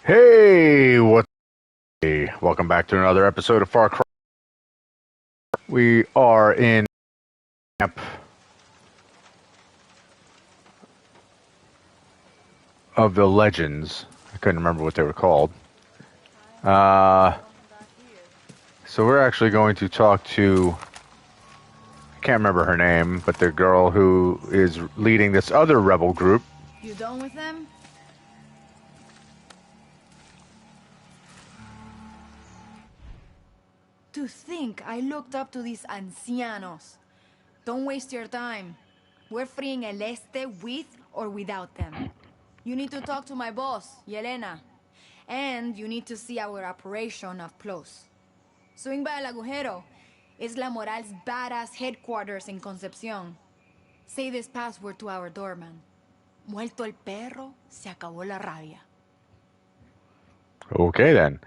Hey, what's hey, welcome back to another episode of Far Cry. We are in camp of the legends. I couldn't remember what they were called. So we're actually going to talk to, I can't remember her name, but the girl who is leading this other rebel group. You done with them? To think I looked up to these ancianos. Don't waste your time. We're freeing El Este with or without them. You need to talk to my boss, Yelena. And you need to see our operation up close. Swing by El Agujero. It's La Moral's badass headquarters in Concepcion. Say this password to our doorman. Muerto el perro, se acabó la rabia. Okay then.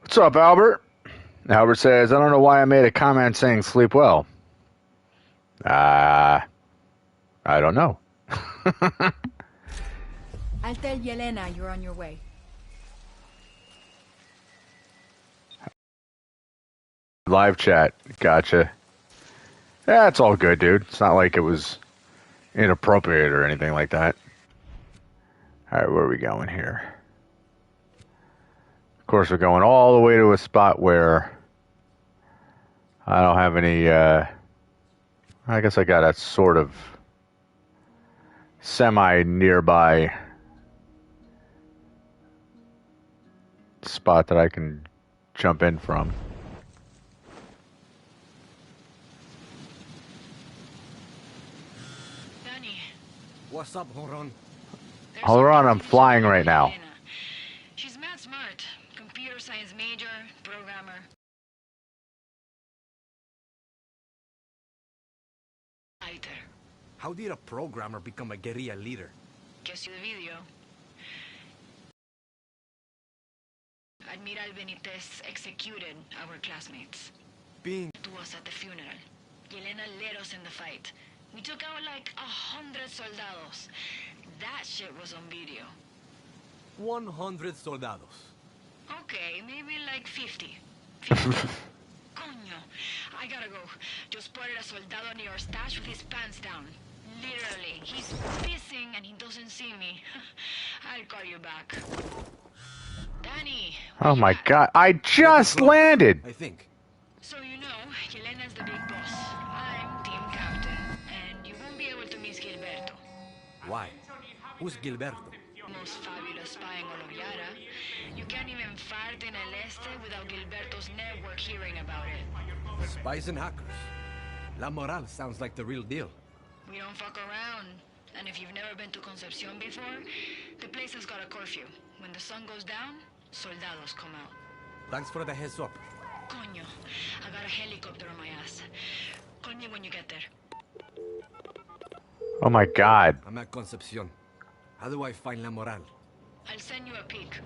What's up, Albert? Albert says, I don't know why I made a comment saying sleep well. I don't know. I'll tell Yelena you're on your way. Live chat. Gotcha. Yeah, it's all good, dude. It's not like it was inappropriate or anything like that. Alright, where are we going here? Of course, we're going all the way to a spot where I don't have any, I guess I got a sort of semi-nearby spot that I can jump in from. Danny. What's up, Horon? Horon, I'm flying right now. She's mad smart. Computer science major, programmer. Fighter. How did a programmer become a guerrilla leader? Guess you the video. Admiral Benitez executed our classmates. Being To us at the funeral. Yelena led us in the fight. We took out like 100 soldados. That shit was on video. 100 soldados. Okay, maybe like 50. 50. Coño, I gotta go. Just spotted a soldado near our stash with his pants down. Literally, he's pissing and he doesn't see me. I'll call you back. Danny. Oh my god, I just landed! I think. So you know, Yelena's the big boss. I'm team captain, and you won't be able to miss Gilberto. Why? Who's Gilberto? Most fabulous spy in all of Yara. You can't even fight in El Este without Gilberto's network hearing about it. Spies and hackers. La Moral sounds like the real deal. We don't fuck around. And if you've never been to Concepcion before, the place has got a curfew. When the sun goes down, soldados come out. Thanks for the heads up. Coño, I got a helicopter on my ass. Call me when you get there. Oh my god. I'm at Concepcion. How do I find La Moral? I'll send you a pic.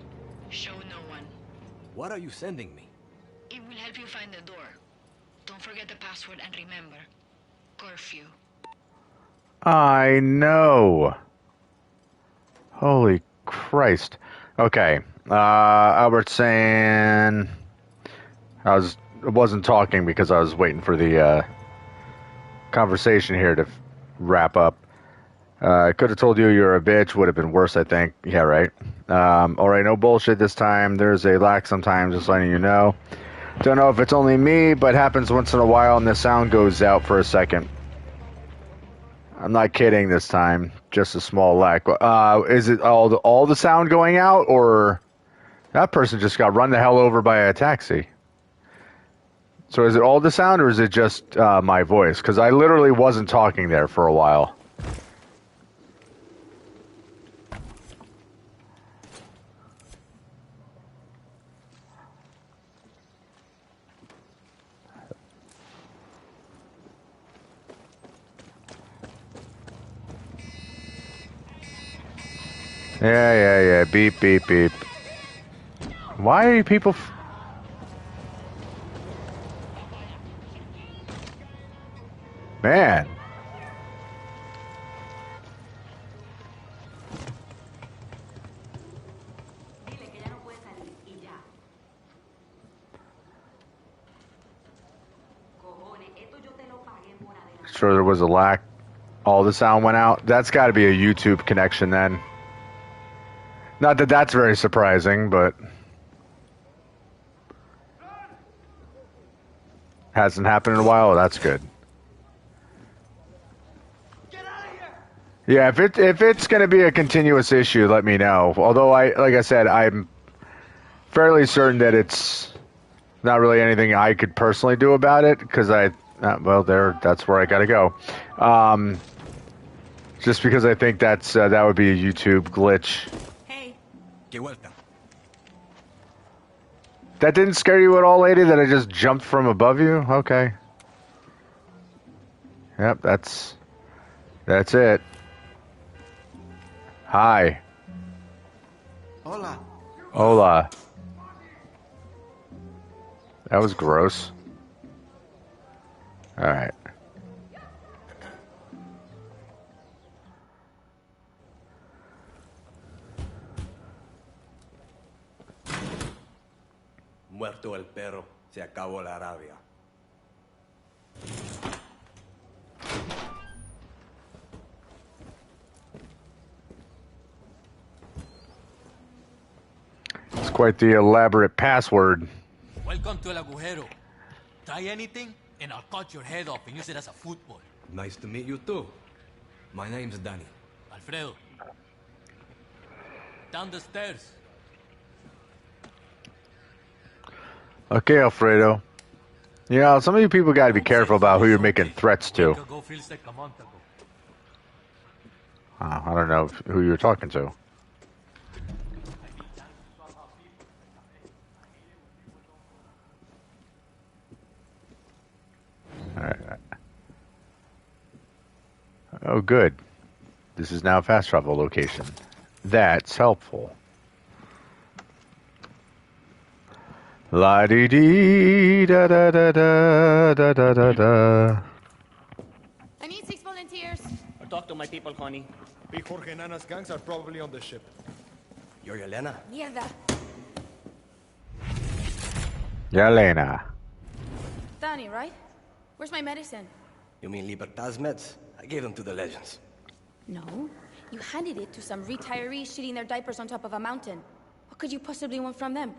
Show no one. What are you sending me? It will help you find the door. Don't forget the password and remember, curfew. I know. Holy Christ. Okay. Albert's saying I wasn't talking because I was waiting for the conversation here to wrap up. I could have told you you're a bitch. Would have been worse, I think. Yeah, right. Alright, no bullshit this time. There's a lack sometimes, just letting you know. Don't know if it's only me, but happens once in a while and the sound goes out for a second. I'm not kidding this time. Just a small lack. Is it all the sound going out, or that person just got run the hell over by a taxi? So is it all the sound, or is it just my voice? Because I literally wasn't talking there for a while. Yeah. Beep, beep, beep. Why are you people... Man. sure there was a lack. All the sound went out. That's got to be a YouTube connection then. Not that that's very surprising, but hasn't happened in a while. That's good. Yeah, if it's going to be a continuous issue, let me know. Although like I said, I'm fairly certain that it's not really anything I could personally do about it because that's where I got to go. Just because I think that would be a YouTube glitch. Hey. Que vuelta. That didn't scare you at all, lady, that I just jumped from above you? Okay. Yep, that's it. Hi. Hola. Hola. That was gross. Alright. Muerto el perro, se acabó la rabia. It's quite the elaborate password. Welcome to El Agujero. Try anything, and I'll cut your head off and use it as a football. Nice to meet you too. My name's Danny. Alfredo. Down the stairs. Okay, Alfredo. You know, some of you people got to be careful about who you're making threats to. I don't know who you're talking to. Alright. Oh, good. This is now a fast travel location. That's helpful. La dee dee da da da da da da da da. I need 6 volunteers. I'll talk to my people, honey. Big Jorge and Ana's gangs are probably on the ship. You're Yelena? Mierda. Yelena. Danny, right? Where's my medicine? You mean Libertad's meds? I gave them to the legends. No. You handed it to some retirees shitting their diapers on top of a mountain. What could you possibly want from them?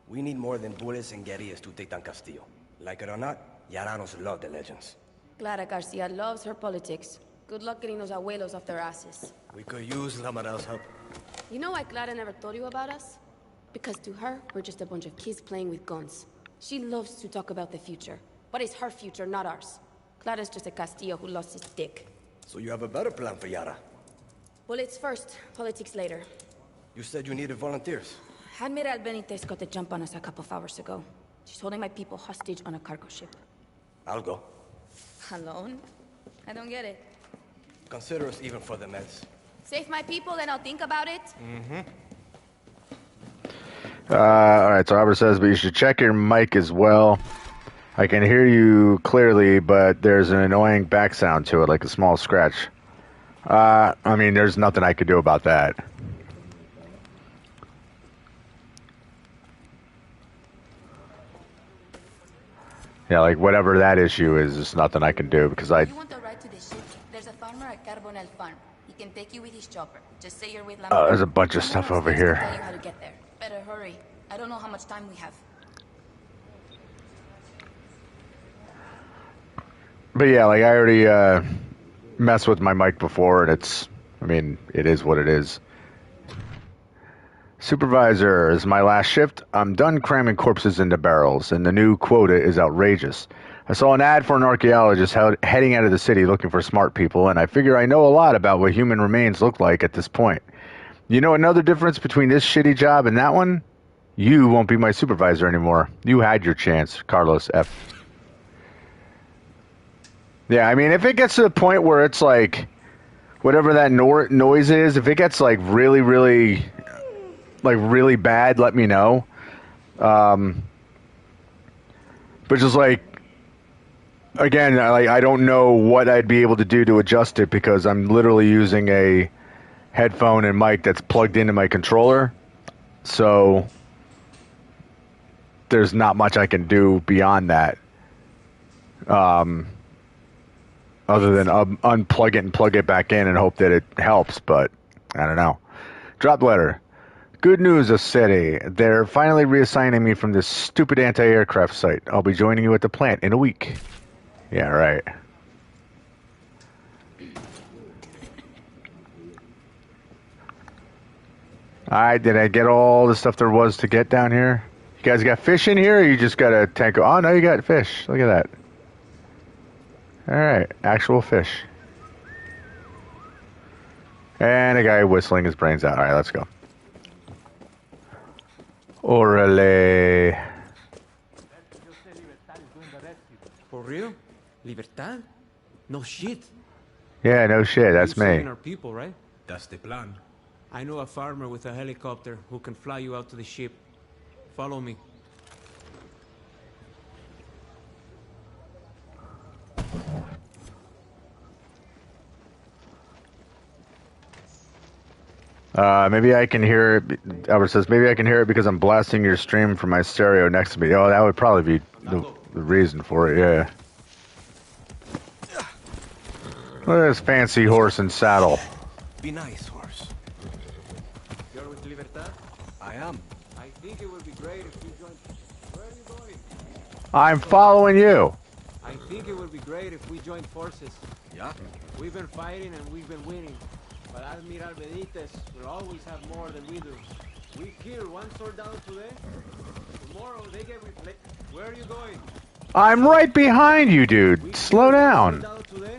We need more than bullets and guerrillas to take down Castillo. Like it or not, Yaranos love the legends. Clara Garcia loves her politics. Good luck getting those abuelos off their asses. We could use La Moral's help. You know why Clara never told you about us? Because to her, we're just a bunch of kids playing with guns. She loves to talk about the future. But it's her future, not ours. Clara's just a Castillo who lost his dick. So you have a better plan for Yara? Bullets first, politics later. You said you needed volunteers. Admiral Benitez got the jump on us a couple of hours ago. She's holding my people hostage on a cargo ship. I'll go. Alone? I don't get it. Consider us even for the meds. Save my people, then I'll think about it. Alright, so Albert says, but you should check your mic as well. I can hear you clearly, but there's an annoying back sound to it, like a small scratch. I mean, there's nothing I could do about that. Yeah, like whatever that issue is, there's nothing I can do because If you want a ride to the ship, there's a farmer at Carbonell Farm. He can take you with his chopper. Just say you're with Oh, there's a bunch of stuff over here. Tell you how to get there. Better hurry. I don't know how much time we have. But yeah, like I already messed with my mic before, and it is what it is. Supervisor, is my last shift. I'm done cramming corpses into barrels, and the new quota is outrageous. I saw an ad for an archaeologist heading out of the city looking for smart people, and I figure I know a lot about what human remains look like at this point. You know another difference between this shitty job and that one? You won't be my supervisor anymore. You had your chance, Carlos F. Yeah, I mean, if it gets to the point where it's like, whatever that noise is, if it gets like really bad, let me know. But just like, again, I don't know what I'd be able to do to adjust it because I'm literally using a headphone and mic that's plugged into my controller. So there's not much I can do beyond that. other than unplug it and plug it back in and hope that it helps, but I don't know. Drop letter. Good news, a city. They're finally reassigning me from this stupid anti-aircraft site. I'll be joining you at the plant in a week. Yeah, right. Alright, did I get all the stuff there was to get down here? You guys got fish in here, or you just got a tank? Oh, no, you got fish. Look at that. Alright, actual fish. And a guy whistling his brains out. Alright, let's go. Orale. For real? Libertad? No shit. Yeah, no shit, that's You're me. saving our people, right? That's the plan. I know a farmer with a helicopter who can fly you out to the ship. Follow me. Maybe I can hear it. Albert says, maybe I can hear it because I'm blasting your stream from my stereo next to me. Oh, that would probably be the reason for it, yeah. Look at this fancy horse and saddle. Be nice, horse. You're with Libertad? I am. I think it would be great if we joined... Where are you going? I'm following you. I think it would be great if we joined forces. Yeah? We've been fighting and we've been winning. But Admiral Benitez will always have more than we do. We kill one soldado today. Tomorrow they get replaced. Where are you going? I'm right behind you, dude. Slow down. Today.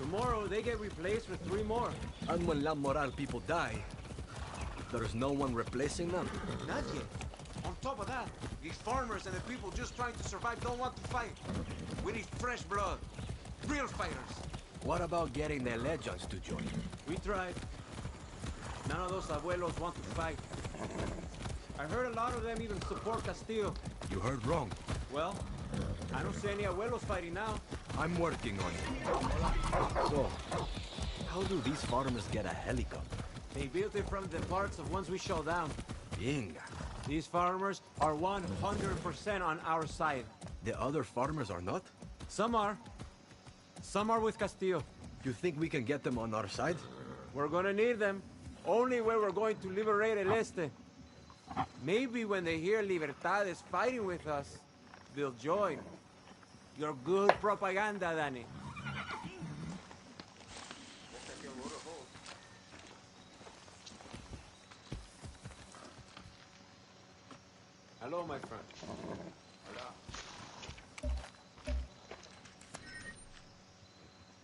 Tomorrow they get replaced with 3 more. And when La Moral people die, there's no one replacing them. Not yet. On top of that, these farmers and the people just trying to survive don't want to fight. We need fresh blood. Real fighters. What about getting the legends to join? We tried. None of those abuelos want to fight. I heard a lot of them even support Castillo. You heard wrong. Well, I don't see any abuelos fighting now. I'm working on it. So, how do these farmers get a helicopter? They built it from the parts of ones we shot down. Binga. These farmers are 100% on our side. The other farmers are not? Some are. Some are with Castillo. You think we can get them on our side? We're gonna need them. Only when we're going to liberate El Este. Maybe when they hear Libertad is fighting with us, they'll join. You're good propaganda, Danny. Hello, my friend. Did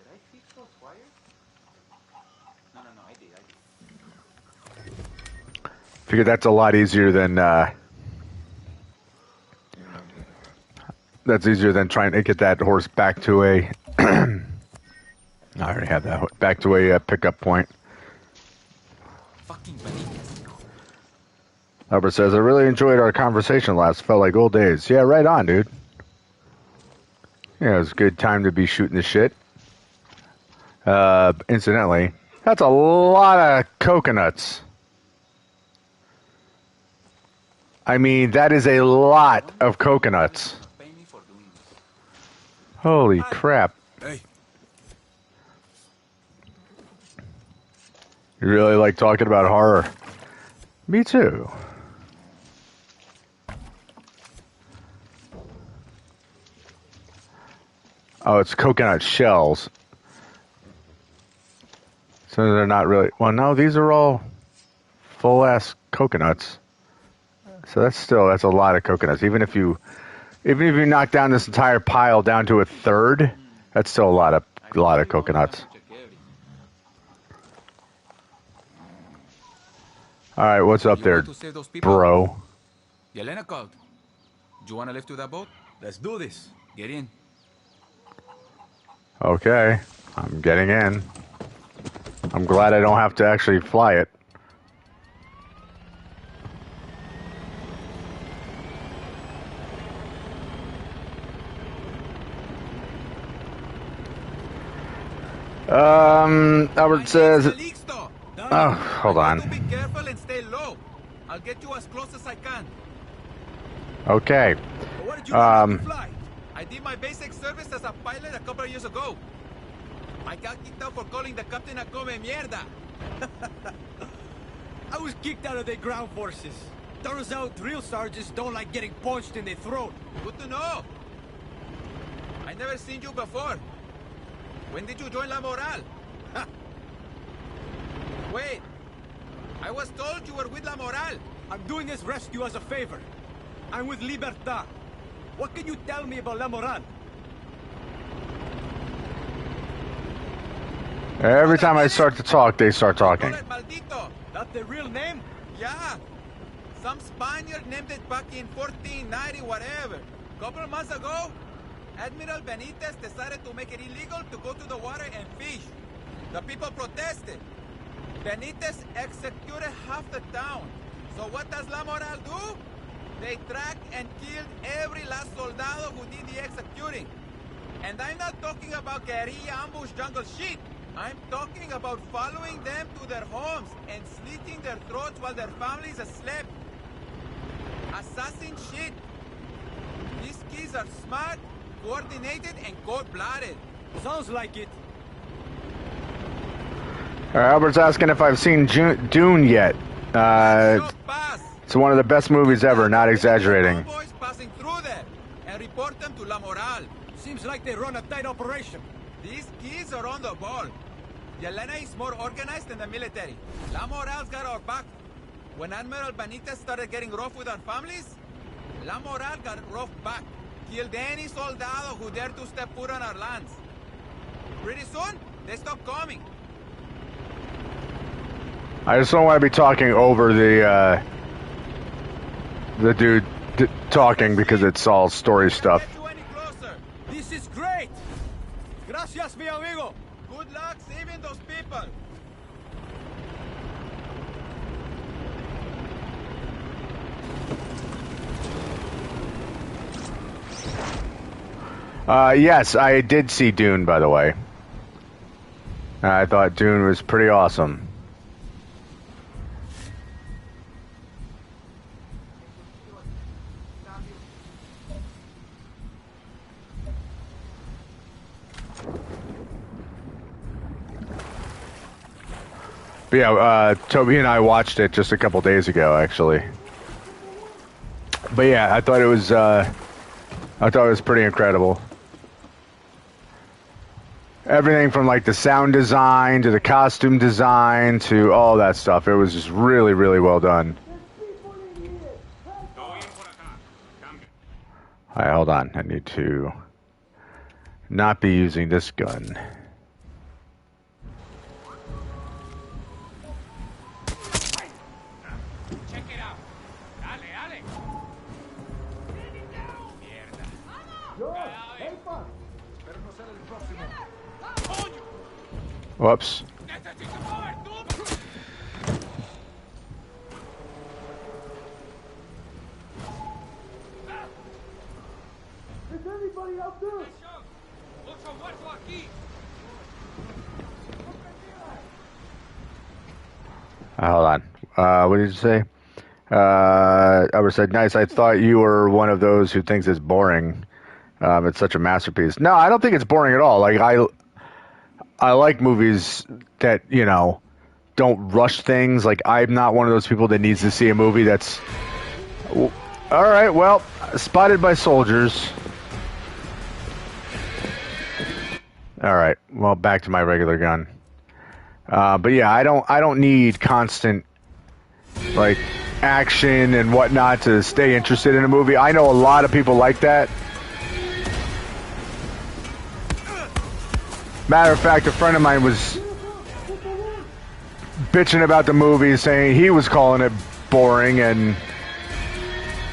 I fix those wires? No, I did. Figure that's a lot easier than trying to get that horse back to a. I already have that back to a pickup point. Fucking Benitez. Albert says, I really enjoyed our conversation last. Felt like old days. Yeah, right on, dude. Yeah, it was a good time to be shooting the shit. Incidentally, that's a lot of coconuts. I mean, that is a lot of coconuts. Holy crap. Hey. You really like talking about horror. Me too. Oh, it's coconut shells. So they're not really... Well, no, these are all full-ass coconuts. So that's a lot of coconuts. Even if you knock down this entire pile down to a third, that's still a lot of coconuts. All right, what's up there, bro? Yelena called. Do you want to lift to that boat? Let's do this. Get in. Okay, I'm getting in. I'm glad I don't have to actually fly it. Albert says... Oh, hold on. Be careful and stay low. I'll get you as close as I can. Okay. What did you do to fly? I did my basic service as a pilot a couple of years ago. I got kicked out for calling the captain a come mierda. I was kicked out of the ground forces. Turns out drill sergeants don't like getting punched in the throat. Good to know. I never seen you before. When did you join La Moral? Wait. I was told you were with La Moral. I'm doing this rescue as a favor. I'm with Libertad. What can you tell me about La Moral? Every time I start to talk, they start talking. Maldito. That's the real name? Yeah. Some Spaniard named it back in 1490, whatever. Couple of months ago, Admiral Benitez decided to make it illegal to go to the water and fish. The people protested. Benitez executed half the town. So what does La Moral do? They tracked and killed every last soldado who did the executing. And I'm not talking about guerrilla ambush jungle shit. I'm talking about following them to their homes and slitting their throats while their families slept. Assassin shit. These kids are smart, coordinated, and cold-blooded. Sounds like it. Albert's asking if I've seen Dune yet. It's one of the best movies ever, not exaggerating. Boys passing through there and report them to La Moral. Seems like they run a tight operation. These kids are on the ball. Yelena is more organized than the military. La Moral's got our back. When Admiral Benitez started getting rough with our families, La Moral got rough back. Killed any soldado who dared to step foot on our lands. Pretty soon, they stopped coming. I just don't want to be talking over the dude talking because it's all story stuff. This is great. Gracias, mi amigo. Good luck saving those people. Yes, I did see Dune, by the way. I thought Dune was pretty awesome. But yeah, Toby and I watched it just a couple days ago, actually. But yeah, I thought it was pretty incredible. Everything from like the sound design to the costume design to all that stuff. It was just really, really well done. Alright, hold on. I need to not be using this gun. Whoops. Is anybody out there? Hold on. What did you say? Albert said, nice. I thought you were one of those who thinks it's boring. It's such a masterpiece. No, I don't think it's boring at all. Like, I like movies that, you know, don't rush things. Like, I'm not one of those people that needs to see a movie that's... All right, well, spotted by soldiers. All right, well, back to my regular gun. But yeah, I don't need constant, like, action and whatnot to stay interested in a movie. I know a lot of people like that. Matter of fact, a friend of mine was bitching about the movie, saying he was calling it boring, and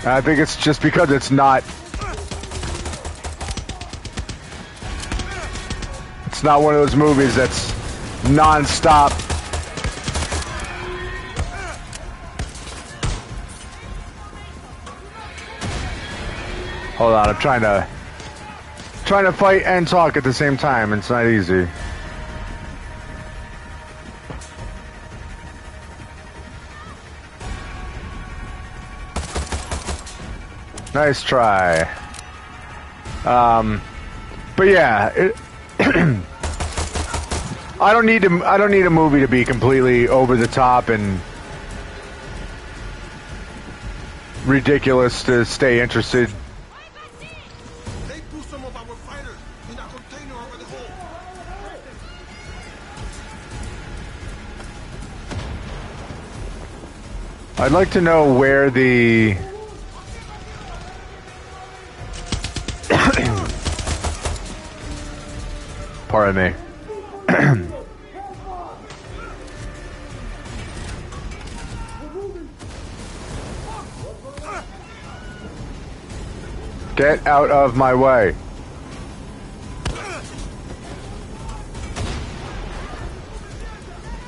I think it's just because it's not one of those movies that's non-stop. Hold on, I'm trying to fight and talk at the same time. It's not easy. Nice try. But yeah, I don't need a movie to be completely over the top and ridiculous to stay interested. They put some of our fighters in a container over the hole. I'd like to know where the pardon me. Get out of my way.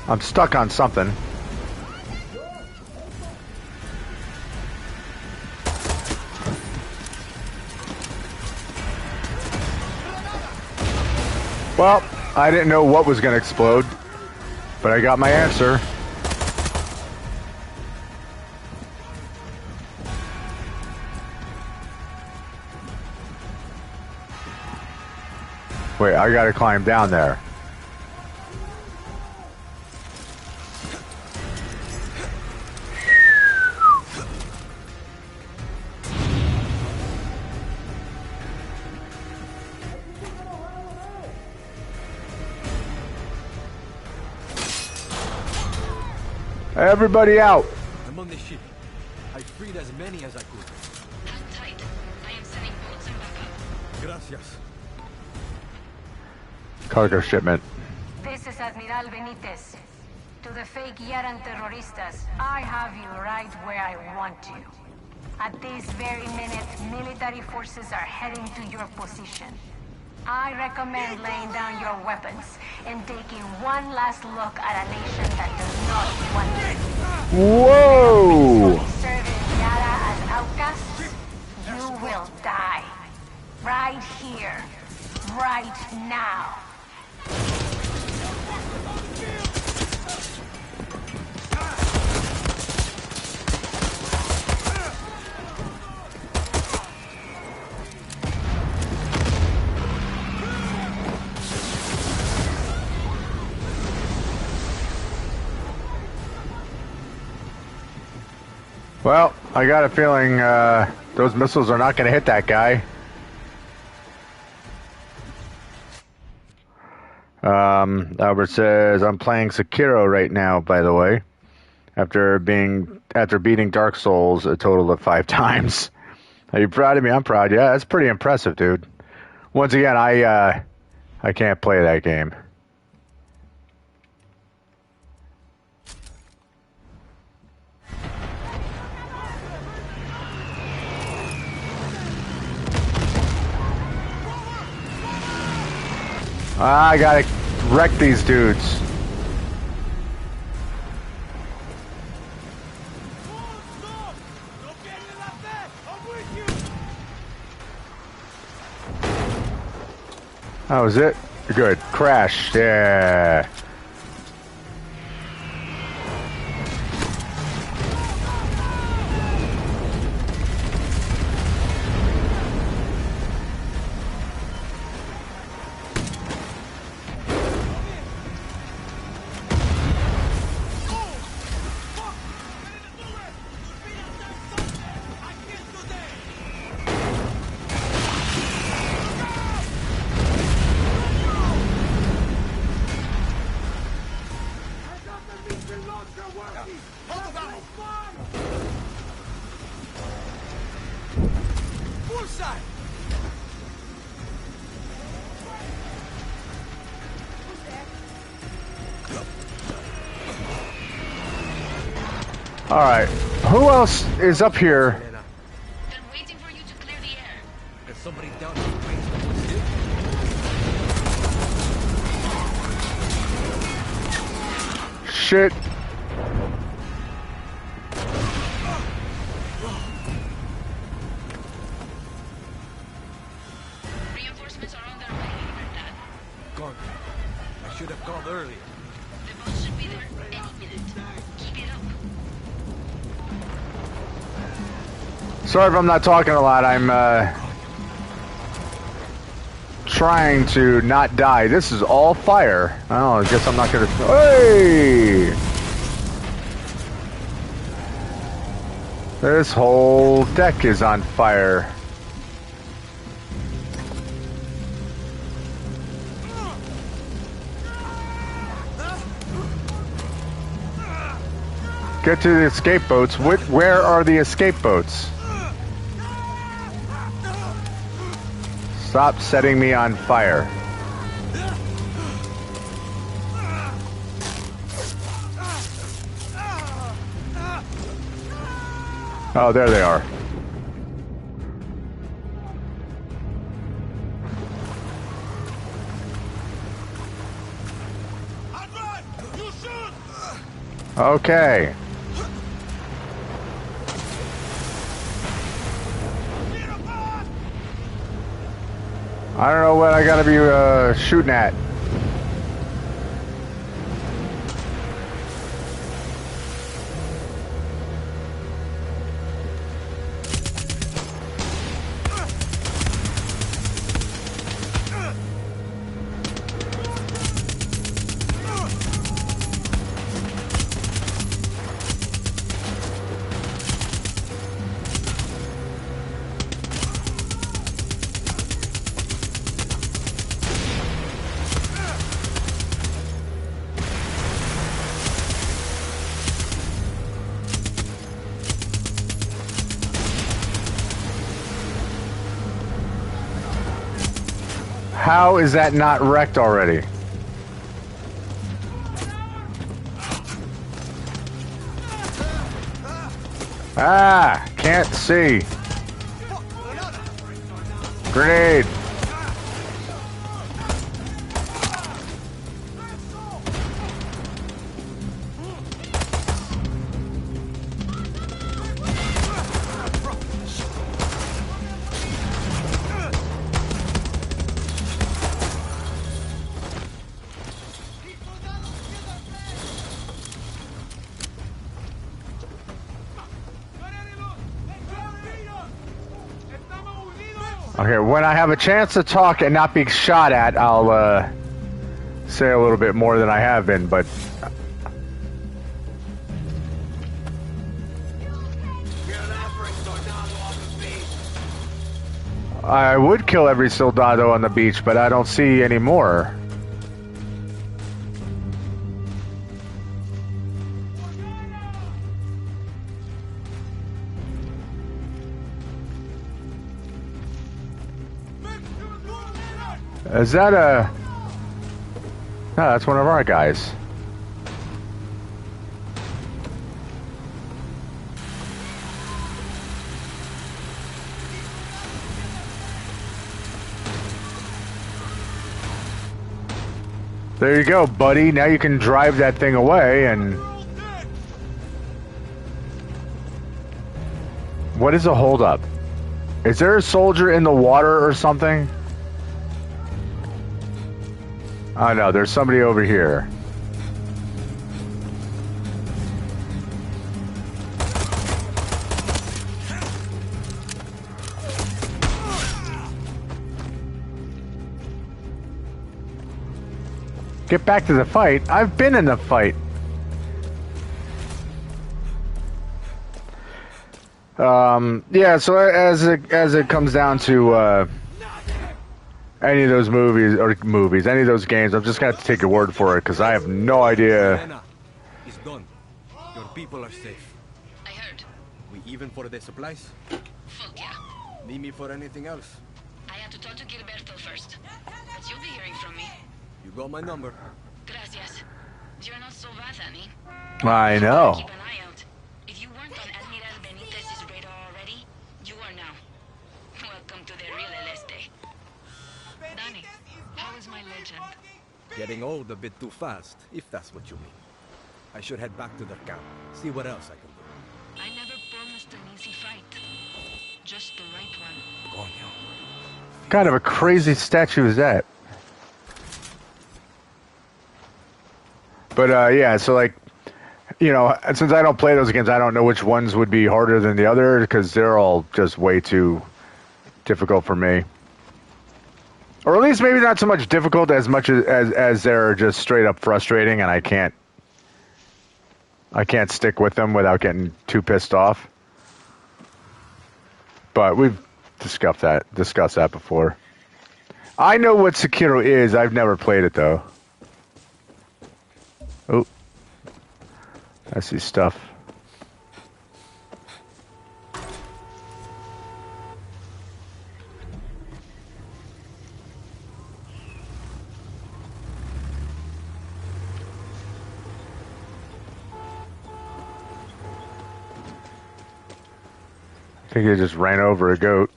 I'm stuck on something. Well, I didn't know what was going to explode, but I got my answer. Wait, I gotta climb down there. Everybody out! I'm on the ship. I freed as many as I could. Hang tight. I am sending boats and backup. Gracias. Cargo shipment. This is Admiral Benitez. To the fake Yaran terroristas, I have you right where I want you. At this very minute, military forces are heading to your position. I recommend laying down your weapons and taking one last look at a nation that does not want you. Whoa! Serving Yara as outcasts, you will die. Right here. Right now. Well, I got a feeling those missiles are not going to hit that guy. Albert says, I'm playing Sekiro right now, by the way. After beating Dark Souls a total of 5 times. Are you proud of me? I'm proud. Yeah, that's pretty impressive, dude. Once again, I can't play that game. I gotta wreck these dudes. That was it? Good. Crash. Yeah. All right. Who else is up here? They're waiting for you to clear the air. There's somebody down the range. Shit. Reinforcements are on their way, Libertad. God, I should have called earlier. The boats should be there any minute. Keep it up. Sorry if I'm not talking a lot. I'm trying to not die. This is all fire. Oh, I guess I'm not gonna... Hey! This whole deck is on fire. Get to the escape boats. Where are the escape boats? Stop setting me on fire. Oh, there they are. Okay. I don't know what I gotta be shooting at. How is that not wrecked already? Ah, can't see. Grenade. Okay, when I have a chance to talk and not be shot at, I'll say a little bit more than I have been, but... I would kill every soldado on the beach, but I don't see any more. Is that a... No, that's one of our guys. There you go, buddy. Now you can drive that thing away and... What is a holdup? Is there a soldier in the water or something? Oh no, there's somebody over here. Get back to the fight. I've been in the fight. Yeah, so as it comes down to any of those any of those games, I'm just gonna have to take your word for it because I have no idea. It's done. Your people are safe. I heard. We even for the supplies? Fuck yeah. Need me for anything else? I have to talk to Gilberto first. But you'll be hearing from me. You got my number. Gracias. You're not so bad, Annie. I know. Keep an eye out. If you weren't on Admiral Benitez's radar already, you are now. Welcome to the real El Este. Danny, how is my legend? Getting old a bit too fast, if that's what you mean. I should head back to the camp, see what else I can do. I never promised an easy fight. Just the right one. Coño. What kind of a crazy statue is that? But yeah, so like, you know, since I don't play those games, I don't know which ones would be harder than the other because they're all just way too difficult for me. Or at least maybe not so much difficult as much as they're just straight up frustrating, and I can't stick with them without getting too pissed off. But we've discussed that before. I know what Sekiro is. I've never played it though. Oh, I see stuff. I think he just ran over a goat.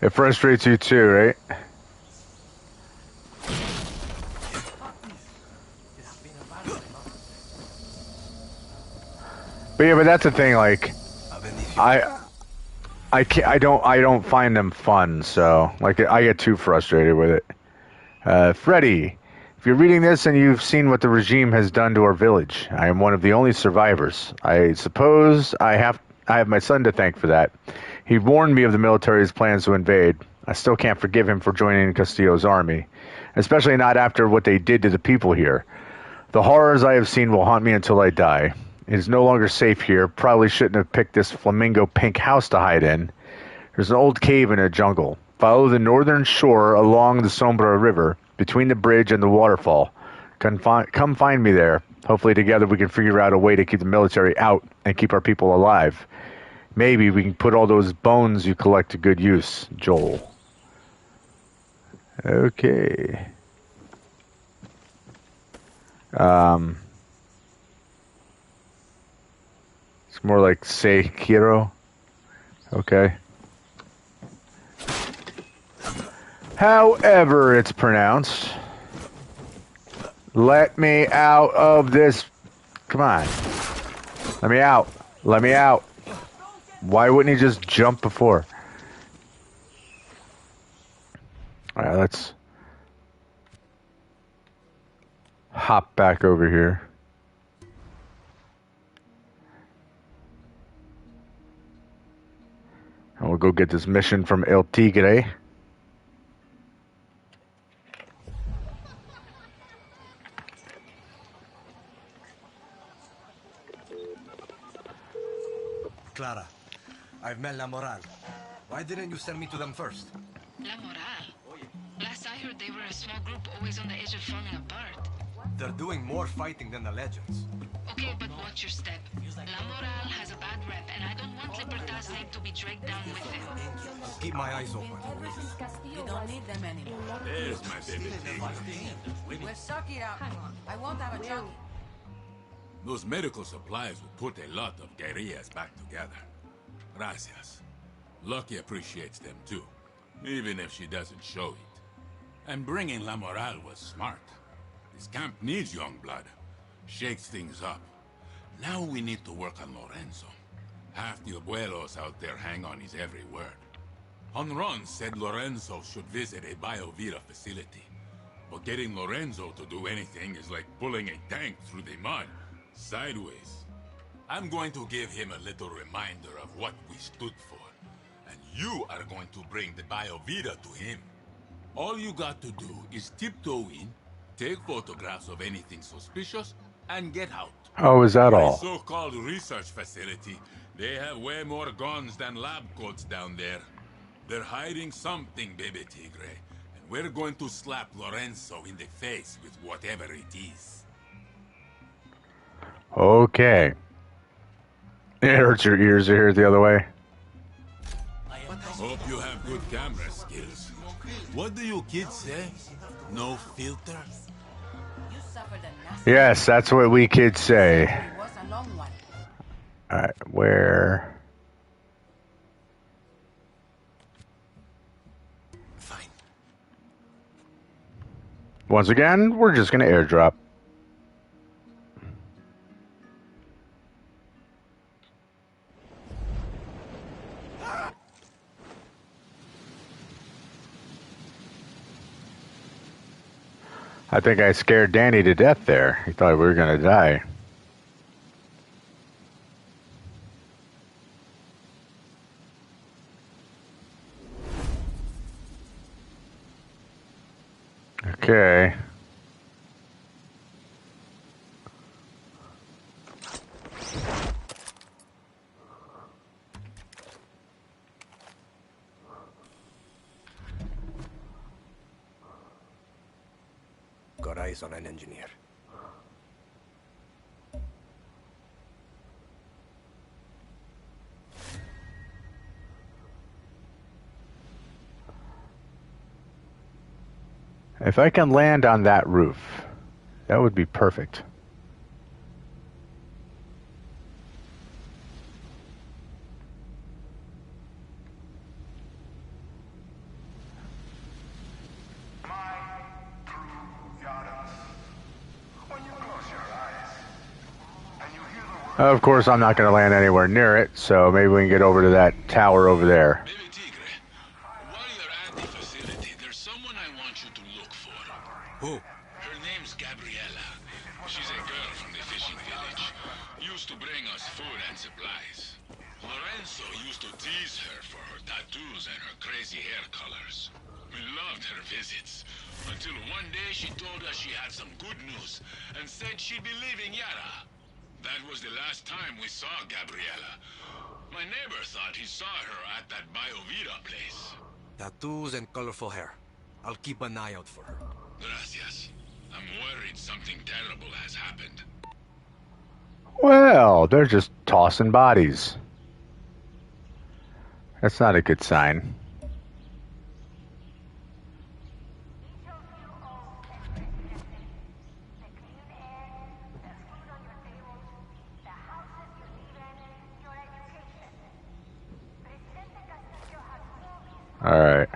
It frustrates you too, right? But yeah, but that's the thing. Like, I don't find them fun. So, like, I get too frustrated with it. Freddy, if you're reading this and you've seen what the regime has done to our village, I am one of the only survivors. I suppose I have my son to thank for that. He warned me of the military's plans to invade. I still can't forgive him for joining Castillo's army, especially not after what they did to the people here. The horrors I have seen will haunt me until I die. It is no longer safe here. Probably shouldn't have picked this flamingo pink house to hide in. There's an old cave in a jungle. Follow the northern shore along the Sombra River, between the bridge and the waterfall. Come find me there. Hopefully together we can figure out a way to keep the military out and keep our people alive. Maybe we can put all those bones you collect to good use, Joel. Okay. It's more like Sekiro. Okay. However it's pronounced. Let me out of this. Come on. Let me out. Let me out. Why wouldn't he just jump before? Alright, let's hop back over here. And we'll go get this mission from El Tigre. Clara, I've met La Moral. Why didn't you send me to them first? La Moral? Last I heard, they were a small group always on the edge of falling apart. They're doing more fighting than the Legends. Okay, but watch your step. La Moral has a bad rep, and I don't want Libertad's name to be dragged down with them. I'll keep my eyes open. You don't need them anymore. There's my baby We'll suck it out. I won't have a joke. Those medical supplies will put a lot of guerrillas back together. Gracias. Lucky appreciates them too, even if she doesn't show it. And bringing La Moral was smart. This camp needs young blood. Shakes things up. Now we need to work on Lorenzo. Half the abuelos out there hang on his every word. Honron said Lorenzo should visit a Biovita facility. But getting Lorenzo to do anything is like pulling a tank through the mud. Sideways. I'm going to give him a little reminder of what we stood for. And you are going to bring the Biovita to him. All you got to do is tiptoe in, take photographs of anything suspicious, and get out. Oh, is that all? The so-called research facility, they have way more guns than lab coats down there. They're hiding something, baby Tigre. And we're going to slap Lorenzo in the face with whatever it is. Okay. It hurts your ears to hear it the other way. Hope you have good camera skills. What do you kids say? No filter? Yes, that's what we kids say. Alright, where... Once again, we're just going to airdrop. I think I scared Danny to death there. He thought we were going to die. Okay. Got eyes on an engineer. If I can land on that roof, that would be perfect. Of course, I'm not going to land anywhere near it, so maybe we can get over to that tower over there. While you're at the facility, there's someone I want you to look for. Who? Her name's Gabriela. She's a girl from the fishing village. Used to bring us food and supplies. Lorenzo used to tease her for her tattoos and her crazy hair colors. We loved her visits. Until one day she told us she had some good news and said she'd be leaving Yara. That was the last time we saw Gabriela. My neighbor thought he saw her at that Biovita place. Tattoos and colorful hair. I'll keep an eye out for her. Gracias. I'm worried something terrible has happened. Well, they're just tossing bodies. That's not a good sign. All right.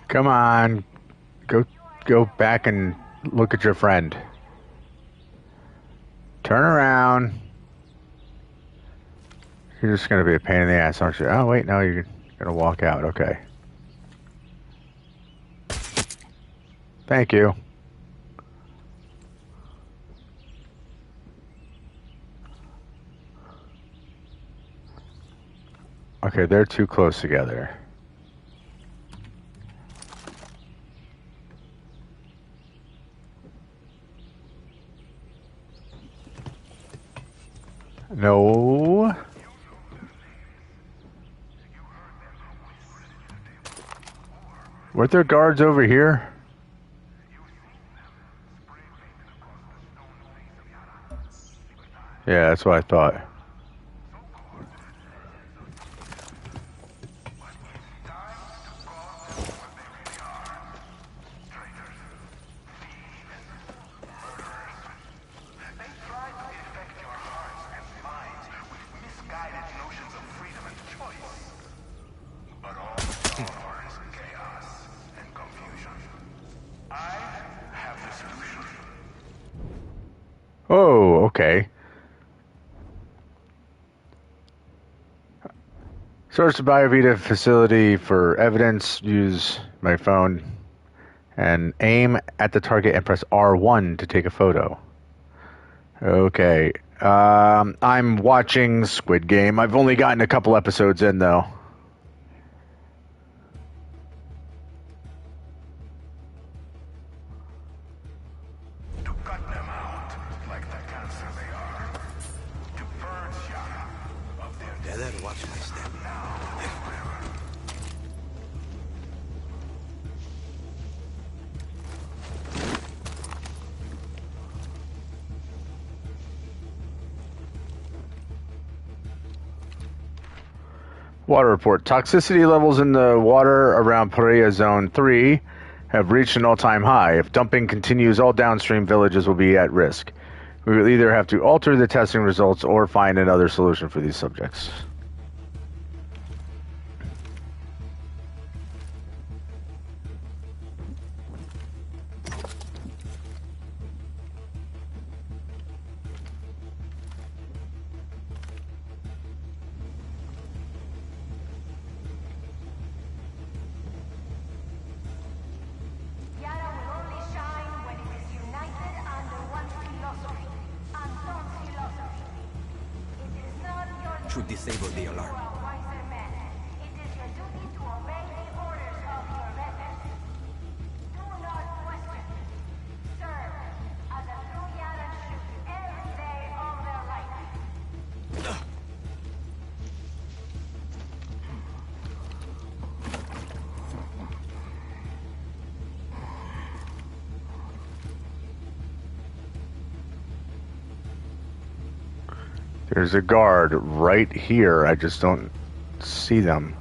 Come on. Go back and look at your friend. Turn around. You're just going to be a pain in the ass, aren't you? Oh, wait, no, you're going to walk out. Okay. Thank you. Okay, they're too close together. No. Weren't there guards over here? Yeah, that's what I thought. Oh, okay. Search the Biovita facility for evidence. Use my phone and aim at the target and press R1 to take a photo. Okay. I'm watching Squid Game. I've only gotten a couple episodes in, though. Water report. Toxicity levels in the water around Paria Zone 3 have reached an all-time high. If dumping continues, all downstream villages will be at risk. We will either have to alter the testing results or find another solution for these subjects. Yara will only shine when it is united under one philosophy. Anton's philosophy. It is not your Should disable the alarm. wiser men. It is your duty to obey the orders of your betters. Do not question. Serve as a true Yara should every day of their life. There's a guard right here. I just don't see them.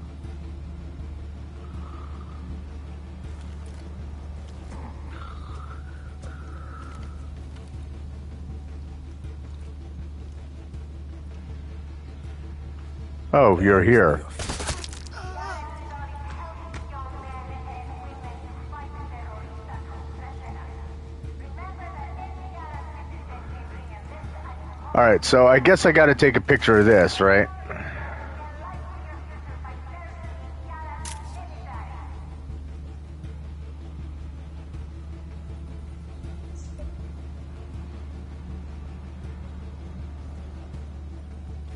Oh, you're here. Alright, so I guess I gotta take a picture of this, right?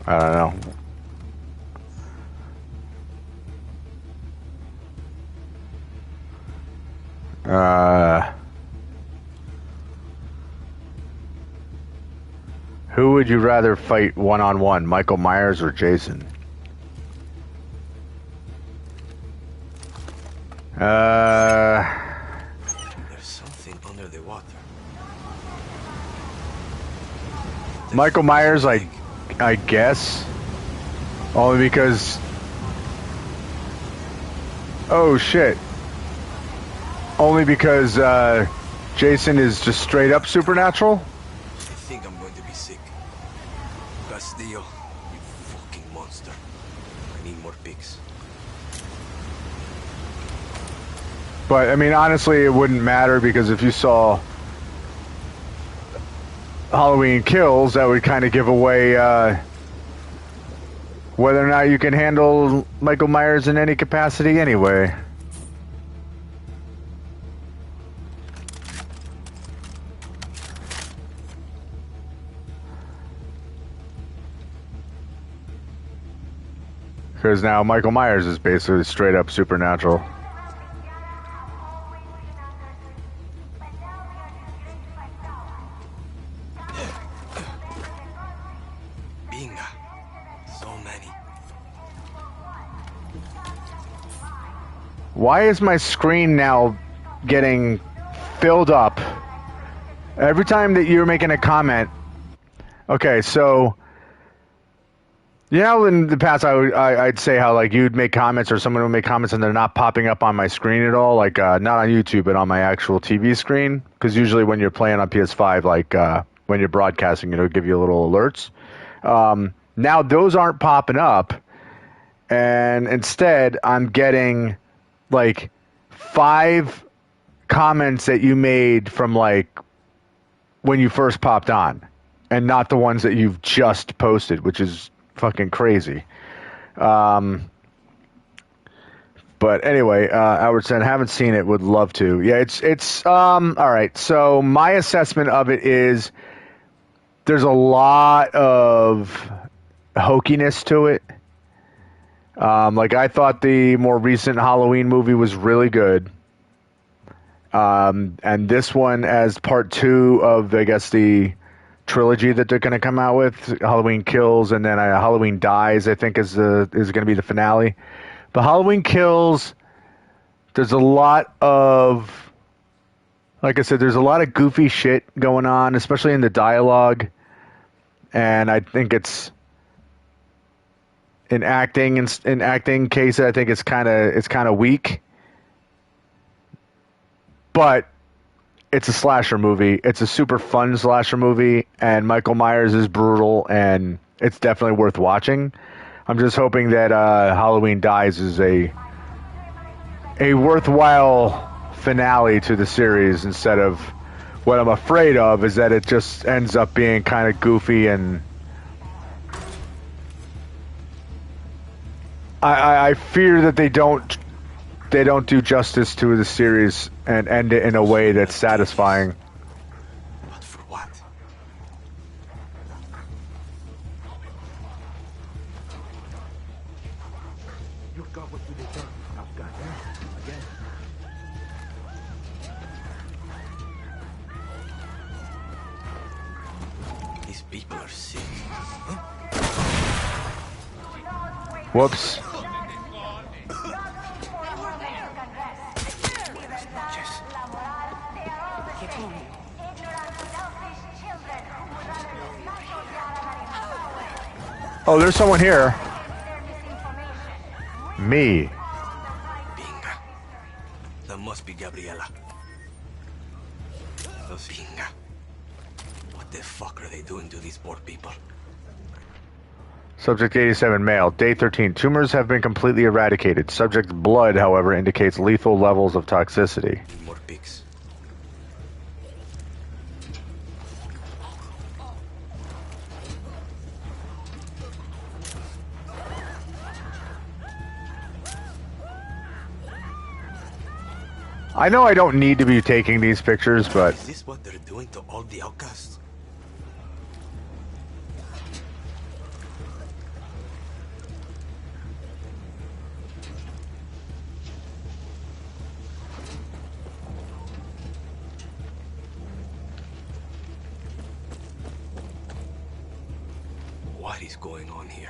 I don't know. Who would you rather fight one-on-one, Michael Myers or Jason? There's something under the water. Michael Myers, I guess. Only because... Oh, shit. Only because, Jason is just straight up supernatural? I think I'm going to be sick. Castillo, you fucking monster. I need more pigs. But, I mean, honestly, it wouldn't matter because if you saw Halloween Kills, that would kind of give away whether or not you can handle Michael Myers in any capacity anyway. Because now Michael Myers is basically straight up supernatural. Binga. So many. Why is my screen now getting filled up every time that you're making a comment? Okay, so you know, in the past I'd say how like you'd make comments or someone would make comments and they're not popping up on my screen at all, like not on YouTube but on my actual TV screen, because usually when you're playing on PS5, like when you're broadcasting, it'll give you little alerts. Now those aren't popping up, and instead I'm getting like 5 comments that you made from like when you first popped on, and not the ones that you've just posted, which is fucking crazy. But anyway, Albertson, haven't seen it, would love to. Yeah, it's all right. So my assessment of it is there's a lot of hokiness to it. Like I thought the more recent Halloween movie was really good. And this one as part 2 of, I guess, the trilogy that they're going to come out with, Halloween Kills and then Halloween Dies, I think is going to be the finale. But Halloween Kills, there's a lot of, like I said, there's a lot of goofy shit going on, especially in the dialogue. And I think it's in acting case, I think it's kind of weak. But it's a slasher movie. It's a super fun slasher movie, and Michael Myers is brutal, and it's definitely worth watching. I'm just hoping that Halloween Dies is a worthwhile finale to the series instead of what I'm afraid of is that it just ends up being kind of goofy, and I fear that they don't do justice to the series and end it in a way that's satisfying. But for what? You got what they done. I've got them. Again. These people are sick. Whoops. Oh, there's someone here. Me. Binga. That must be Gabriela. Binga. What the fuck are they doing to these poor people? Subject 87 male. Day 13. Tumors have been completely eradicated. Subject's blood, however, indicates lethal levels of toxicity. Need more pigs. I know I don't need to be taking these pictures, but Is this what they're doing to all the outcasts? What is going on here?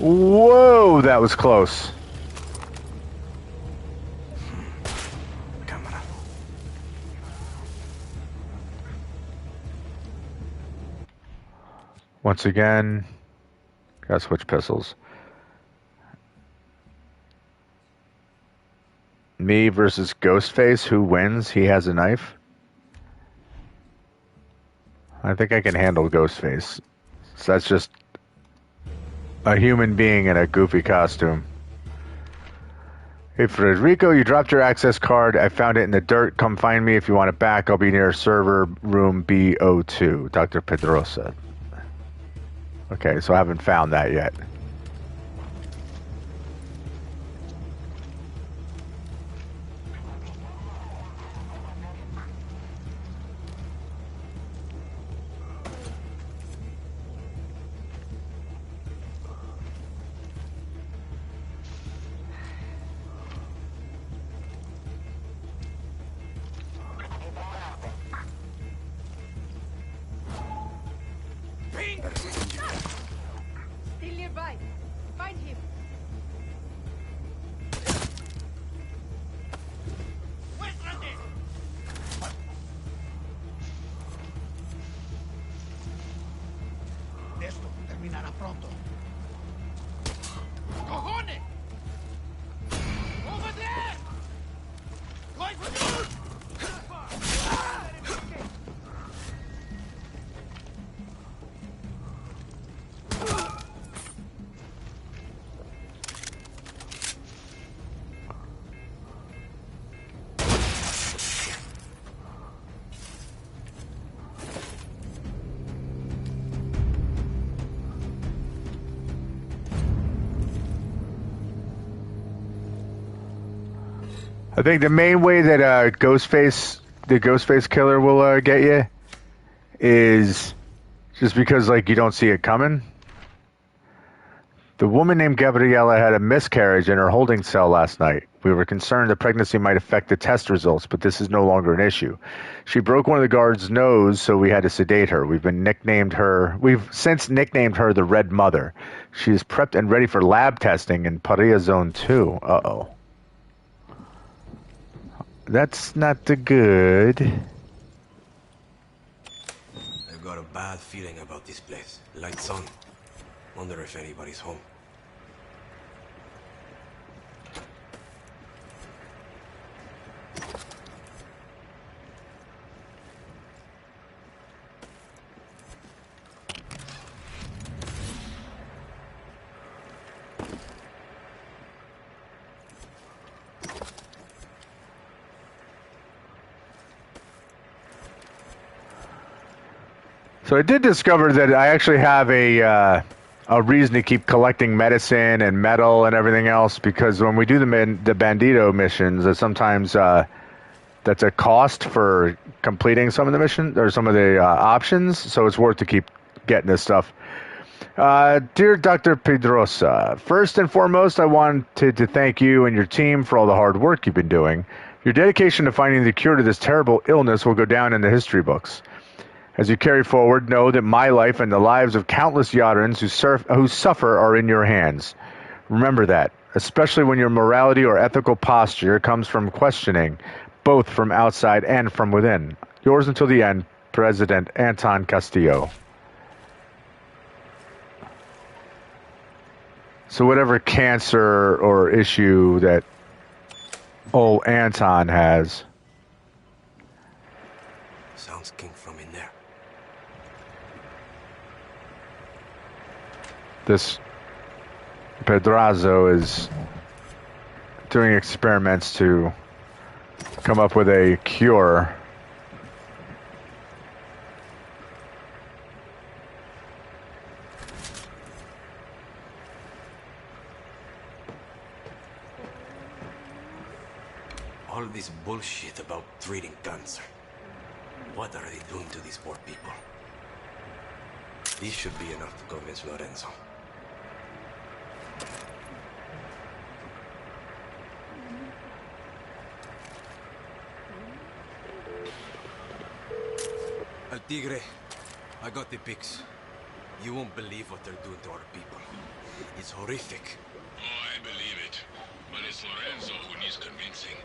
whoa, that was close. Camera. Once again, gotta switch pistols. Me versus Ghostface. Who wins? He has a knife. I think I can handle Ghostface. So that's just a human being in a goofy costume. Hey, Federico, you dropped your access card. I found it in the dirt. Come find me if you want it back. I'll be near server room B02. Dr. Pedrosa. Okay, so I haven't found that yet. Still nearby. Find him. Esto terminará pronto. ¡Cojones! Over there! Going for you! I think the main way that the Ghostface killer will get you is just because like you don't see it coming. The woman named Gabriela had a miscarriage in her holding cell last night. We were concerned the pregnancy might affect the test results, but this is no longer an issue. She broke one of the guards' nose, so we had to sedate her. We've since nicknamed her the Red Mother. She is prepped and ready for lab testing in Paria Zone 2. Uh-oh. That's not the good. I've got a bad feeling about this place. Lights on. Wonder if anybody's home. So I did discover that I actually have a reason to keep collecting medicine and metal and everything else, because when we do the bandito missions, sometimes that's a cost for completing some of the missions or some of the options. So it's worth to keep getting this stuff. Dear Dr. Pedrosa, first and foremost, I wanted to thank you and your team for all the hard work you've been doing. Your dedication to finding the cure to this terrible illness will go down in the history books. As you carry forward, know that my life and the lives of countless Yadrans who suffer are in your hands. Remember that, especially when your morality or ethical posture comes from questioning, both from outside and from within. Yours until the end, President Anton Castillo. So whatever cancer or issue that old Anton has. Sounds came from in there. This Pedrazo is doing experiments to come up with a cure. All this bullshit about treating cancer. What are they doing to these poor people? This should be enough to convince Lorenzo. El Tigre, I got the pics. You won't believe what they're doing to our people. It's horrific. Oh, I believe it. But it's Lorenzo who needs convincing.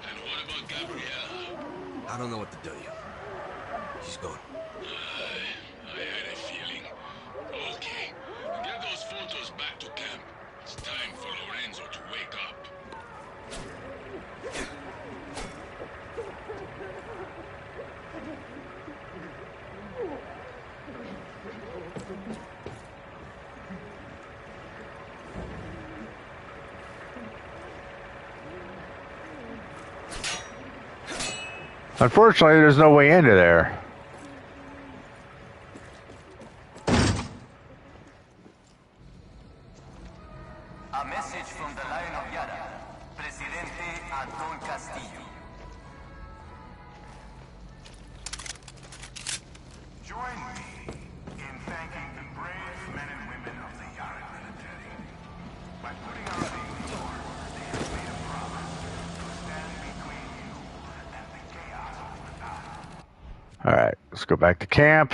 And what about Gabriela? I don't know what to tell you. She's gone. I had a feeling. Okay, get those photos back to camp. It's time for Lorenzo to wake up. Unfortunately, there's no way into there. A message from the Lion of Yara, Presidente Anton Castillo. Join me in thanking the brave men and women of the Yara military. By putting our names forward, they have made a promise to stand between you and the chaos without. All right, let's go back to camp.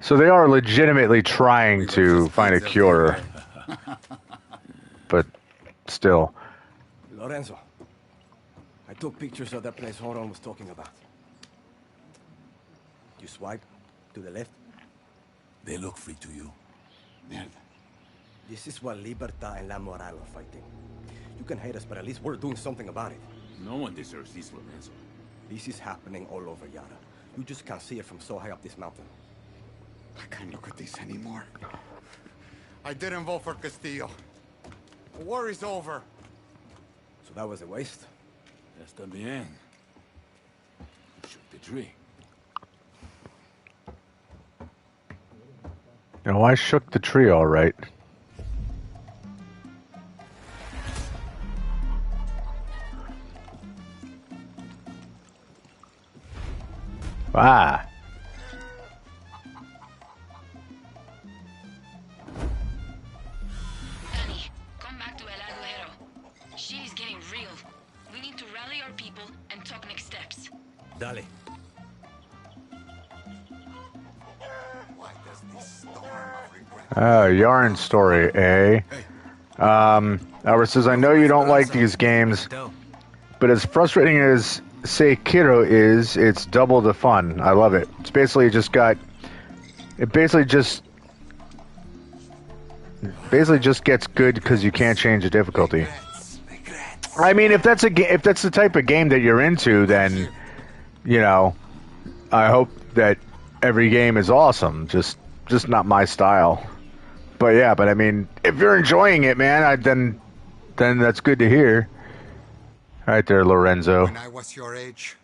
So they are legitimately trying to find a cure, but still. Lorenzo, I took pictures of that place Horon was talking about. You swipe to the left. They look free to you. Mierda. This is what Libertad and La Moral are fighting. You can hate us, but at least we're doing something about it. No one deserves this, Lorenzo. This is happening all over Yara. You just can't see it from so high up this mountain. I can't look at this anymore. I didn't vote for Castillo. The war is over. So that was a waste? Está bien. Shoot the tree. No, I shook the tree all right. Ah. Danny, come back to El Aguero. Shit is getting real. We need to rally our people and talk next steps. Dale. Why does this storm of regret... Yarn story, eh? Albert says, I know you don't like these games, but as frustrating as Sekiro is, it's double the fun. I love it. It's basically just got... It basically just gets good because you can't change the difficulty. I mean, if that's the type of game that you're into, then, you know, I hope that every game is awesome. Just not my style. But yeah, I mean, if you're enjoying it, man, then that's good to hear. Right there, Lorenzo. When I was your age,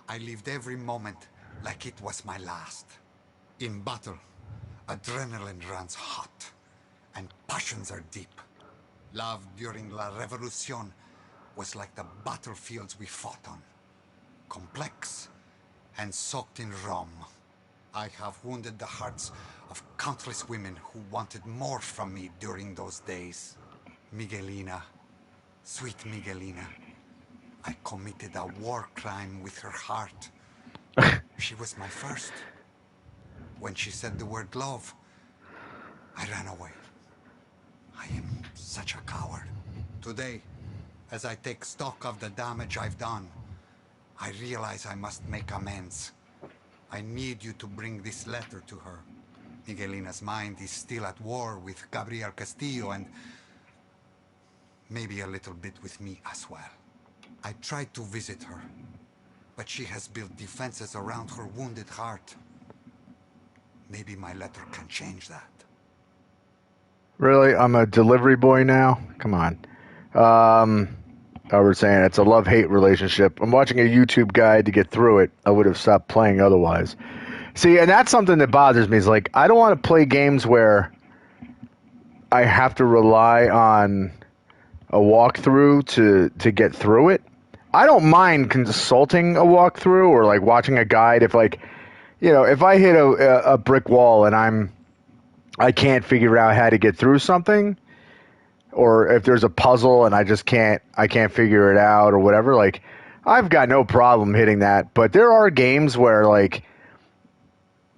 I lived every moment like it was my last. In battle, adrenaline runs hot, and passions are deep. Love during La Revolution was like the battlefields we fought on. Complex and soaked in rum. I have wounded the hearts of countless women who wanted more from me during those days. Miguelina, sweet Miguelina. I committed a war crime with her heart. She was my first. When she said the word love, I ran away. I am such a coward. Today, as I take stock of the damage I've done, I realize I must make amends. I need you to bring this letter to her. Miguelina's mind is still at war with Gabriel Castillo and maybe a little bit with me as well. I tried to visit her, but she has built defenses around her wounded heart. Maybe my letter can change that. Really? I'm a delivery boy now? Come on. I was saying it's a love-hate relationship. I'm watching a YouTube guide to get through it. I would have stopped playing otherwise. See, and that's something that bothers me. Is like, I don't want to play games where I have to rely on a walkthrough to get through it. I don't mind consulting a walkthrough or like watching a guide if, like, you know, if I hit a brick wall and I can't figure out how to get through something, or if there's a puzzle and I can't figure it out or whatever, like, I've got no problem hitting that. But there are games where, like,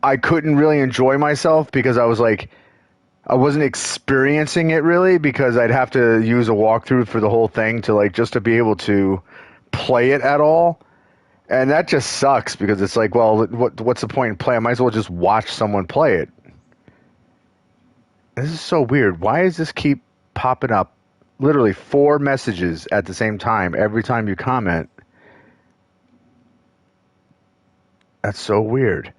I couldn't really enjoy myself because I wasn't experiencing it really, because I'd have to use a walkthrough for the whole thing to, like, just to be able to play it at all. And that just sucks because it's like, well, what's the point in playing? I might as well just watch someone play it. This is so weird. Why does this keep popping up? Literally 4 messages at the same time every time you comment. That's so weird.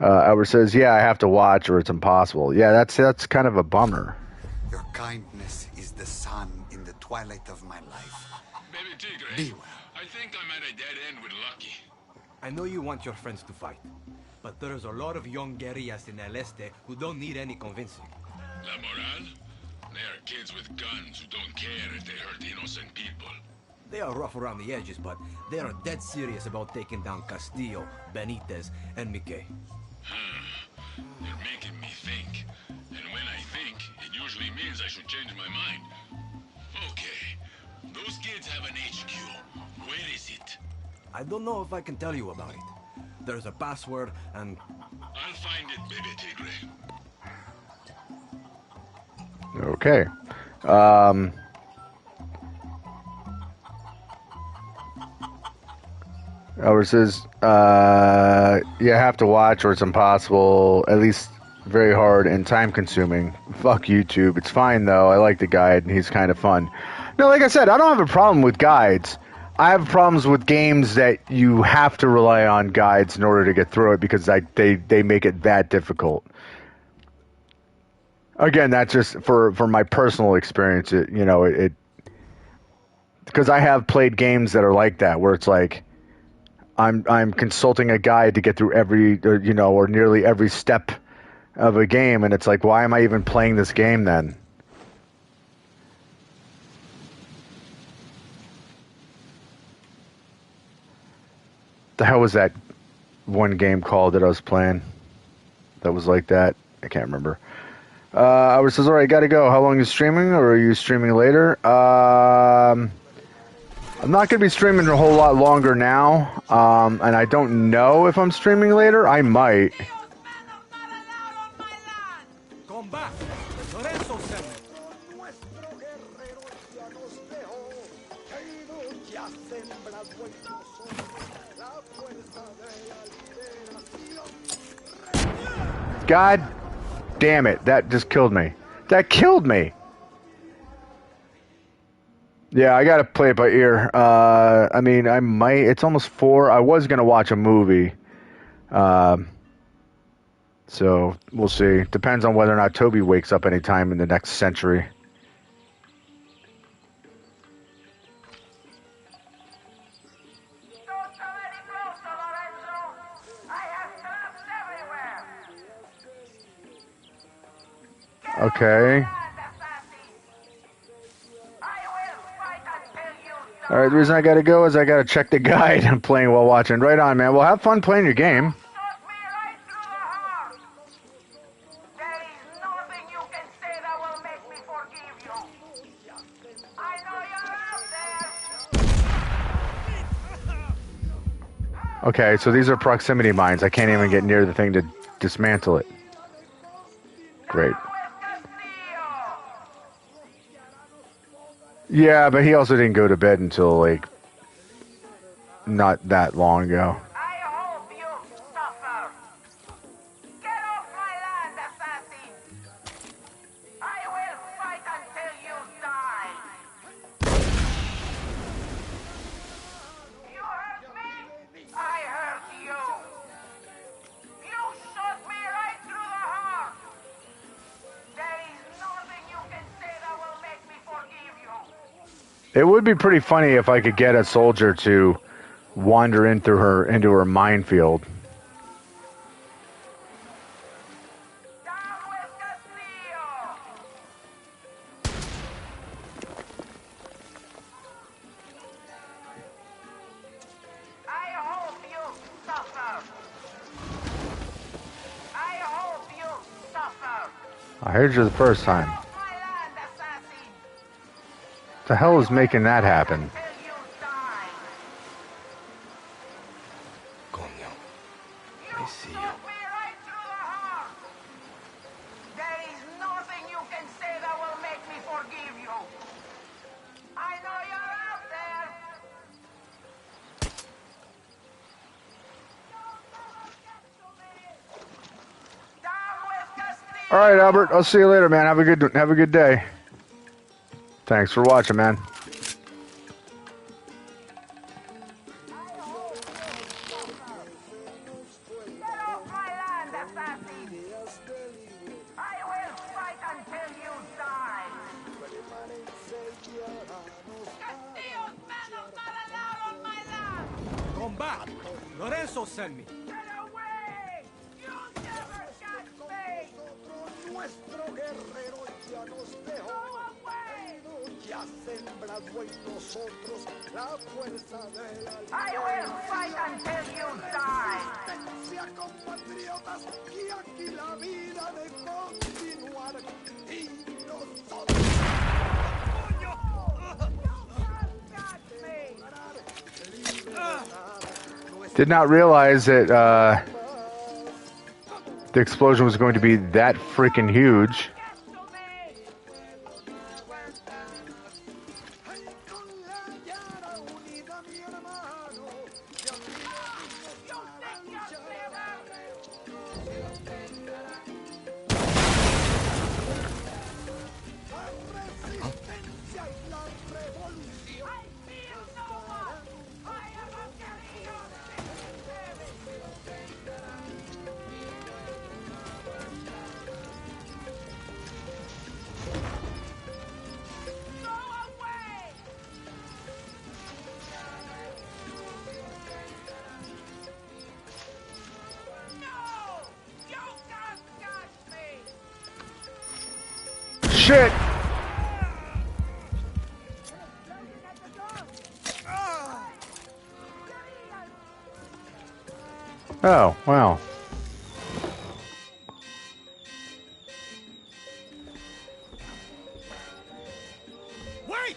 Albert says, yeah, I have to watch or it's impossible. Yeah, that's kind of a bummer. Your kindness is the sun in the twilight of my life. Baby Tigre, Be well. I think I'm at a dead end with Lucky. I know you want your friends to fight, but there's a lot of young guerrillas in El Este who don't need any convincing. La Moral? They are kids with guns who don't care if they hurt innocent people. They are rough around the edges, but they are dead serious about taking down Castillo, Benitez, and Miquel. You're making me think. And when I think, it usually means I should change my mind. Okay. Those kids have an HQ. Where is it? I don't know if I can tell you about it. There's a password and... I'll find it, baby Tigre. Okay. Albert says, you have to watch or it's impossible, at least very hard and time consuming. Fuck YouTube. It's fine though. I like the guide and he's kind of fun. No, like I said, I don't have a problem with guides. I have problems with games that you have to rely on guides in order to get through it because they make it that difficult. Again, that's just for my personal experience. It because I have played games that are like that, where it's like I'm consulting a guide to get through or nearly every step of a game, and it's like, why am I even playing this game then? The hell was that one game called that I was playing that was like that? I can't remember. Albert says, all right, gotta go. How long are you streaming, or are you streaming later? I'm not going to be streaming a whole lot longer now, and I don't know if I'm streaming later. I might. Come back. Lorenzo sent me. God damn it. That just killed me. That killed me. Yeah, I got to play it by ear. I mean, I might. It's almost 4. I was going to watch a movie. So we'll see. Depends on whether or not Toby wakes up anytime in the next century. Okay. Alright, the reason I gotta go is I gotta check the guide I'm playing while watching. Right on, man. Well, have fun playing your game. Okay, so these are proximity mines. I can't even get near the thing to dismantle it. Great. Yeah, but he also didn't go to bed until, like, not that long ago. It would be pretty funny if I could get a soldier to wander into her minefield. I heard you the first time. What the hell is making that happen? I see you. There is nothing you can say that will make me forgive you. I know you're out there. All right, Albert. I'll see you later, man. Have a good day. Thanks for watching, man. Come back. Lorenzo sent me. Nuestro guerrero ya nos dejó. Ya sembrado en nosotros la fuerza de la I will fight until you die. resistencia compatriotas y aquí la vida de continuar y nosotros. Did not realize that the explosion was going to be that freaking huge. Shit! Oh, wow. Wait!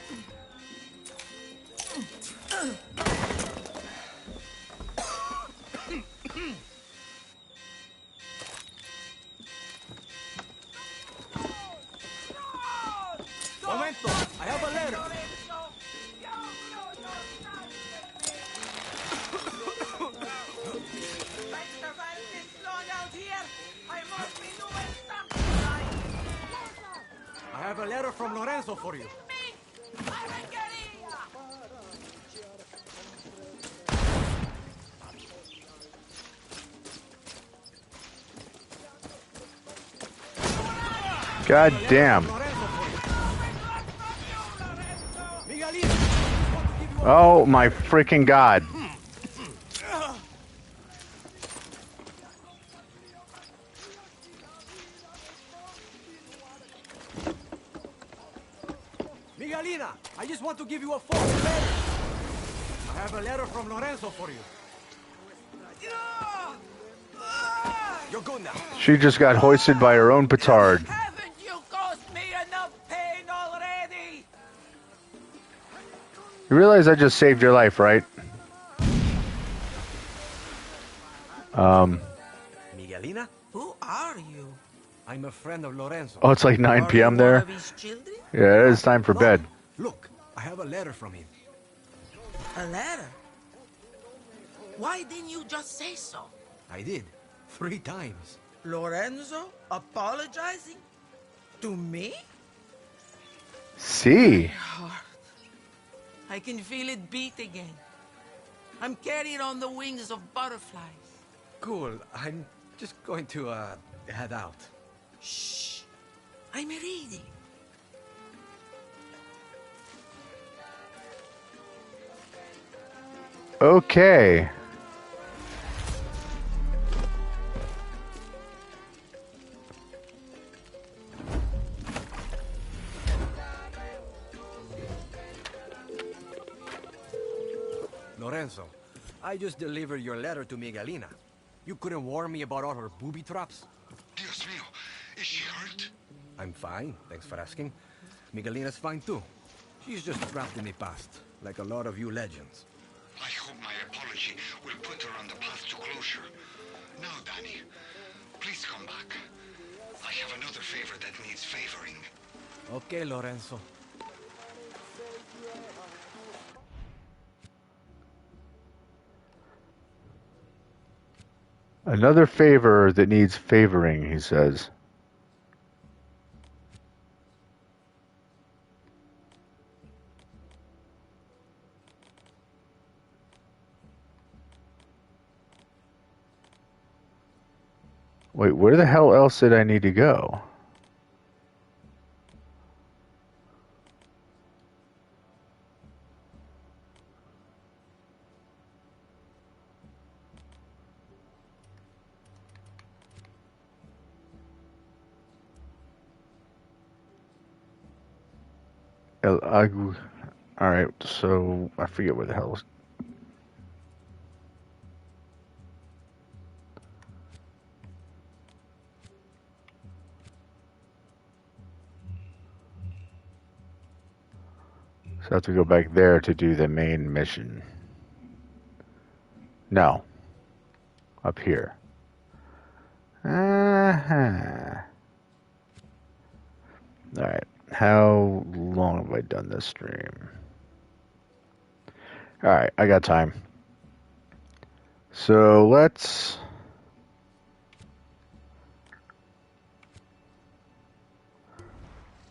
a letter from Lorenzo for you. God damn. Oh my freaking god. Miguelina, I just want to give you a phone letter. I have a letter from Lorenzo for you. You're good now. She just got hoisted by her own petard. Haven't you caused me enough pain already? You realize I just saved your life, right? Miguelina? Who are you? I'm a friend of Lorenzo. Oh, it's like 9 p.m. there. Yeah, it's time for bed. Look, I have a letter from him. A letter? Why didn't you just say so? I did. 3 times. Lorenzo apologizing? To me? See. Heart. I can feel it beat again. I'm carried on the wings of butterflies. Cool. I'm just going to, head out. Shh. I'm reading. Okay. Lorenzo, I just delivered your letter to Miguelina. You couldn't warn me about all her booby traps? Dios mío, is she hurt? I'm fine, thanks for asking. Miguelina's fine too. She's just trapped in the past, like a lot of you legends. I hope my apology will put her on the path to closure. Now, Danny, please come back. I have another favor that needs favoring. Okay, Lorenzo. Another favor that needs favoring, he says. Wait, where the hell else did I need to go? Alright, so I forget where the hell. So I have to go back there to do the main mission. No. Up here. Uh-huh. Alright. How long have I done this stream? Alright, I got time. So let's...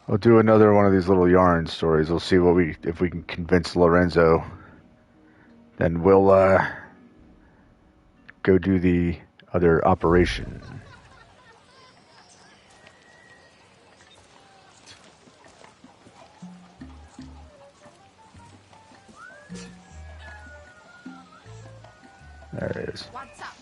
I'll do another one of these little yarn stories. We'll see what if we can convince Lorenzo. Then we'll go do the other operation. There it is. What's up?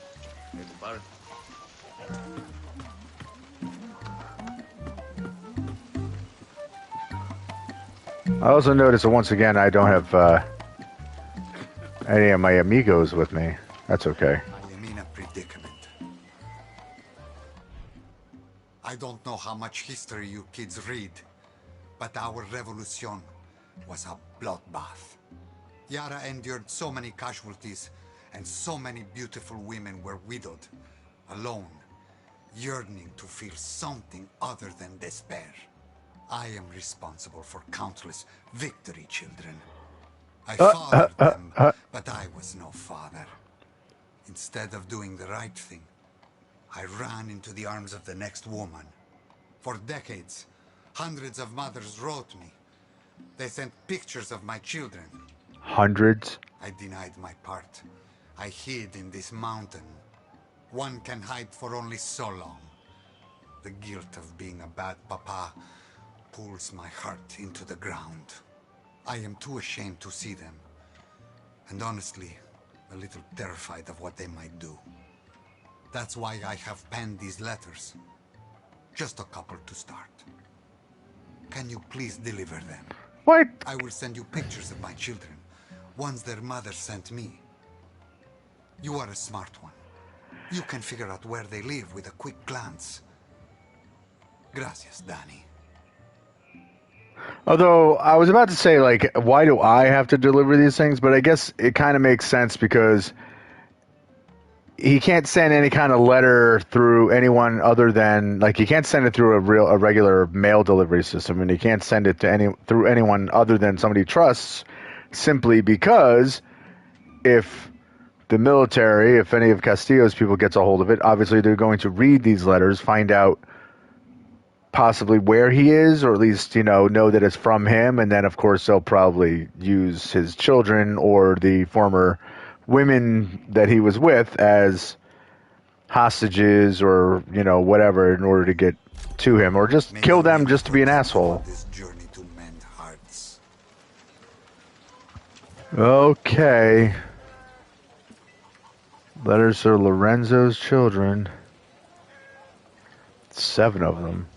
I also noticed that once again I don't have any of my amigos with me. That's okay. I am in a predicament. I don't know how much history you kids read, but our revolution was a bloodbath. Yara endured so many casualties, and so many beautiful women were widowed, alone, yearning to feel something other than despair. I am responsible for countless victory children. I fathered them, but I was no father. Instead of doing the right thing, I ran into the arms of the next woman. For decades, Hundreds of mothers wrote me. They sent pictures of my children. Hundreds? I denied my part. I hid in this mountain. One can hide for only so long. The guilt of being a bad papa pulls my heart into the ground. I am too ashamed to see them. And honestly, a little terrified of what they might do. That's why I have penned these letters. Just a couple to start. Can you please deliver them? What? I will send you pictures of my children, ones their mother sent me. You are a smart one. You can figure out where they live with a quick glance. Gracias, Danny. Although, I was about to say, like, why do I have to deliver these things? But I guess it kind of makes sense because he can't send any kind of letter through anyone other than, like, he can't send it through a regular mail delivery system, and he can't send it to through anyone other than somebody he trusts, simply because if the military, if any of Castillo's people gets a hold of it, obviously they're going to read these letters, find out possibly where he is, or at least, know that it's from him, and then, of course, they'll probably use his children or the former women that he was with as hostages or, whatever in order to get to him, or just kill them just to be an asshole. Okay. Letters to Lorenzo's children. 7 of them.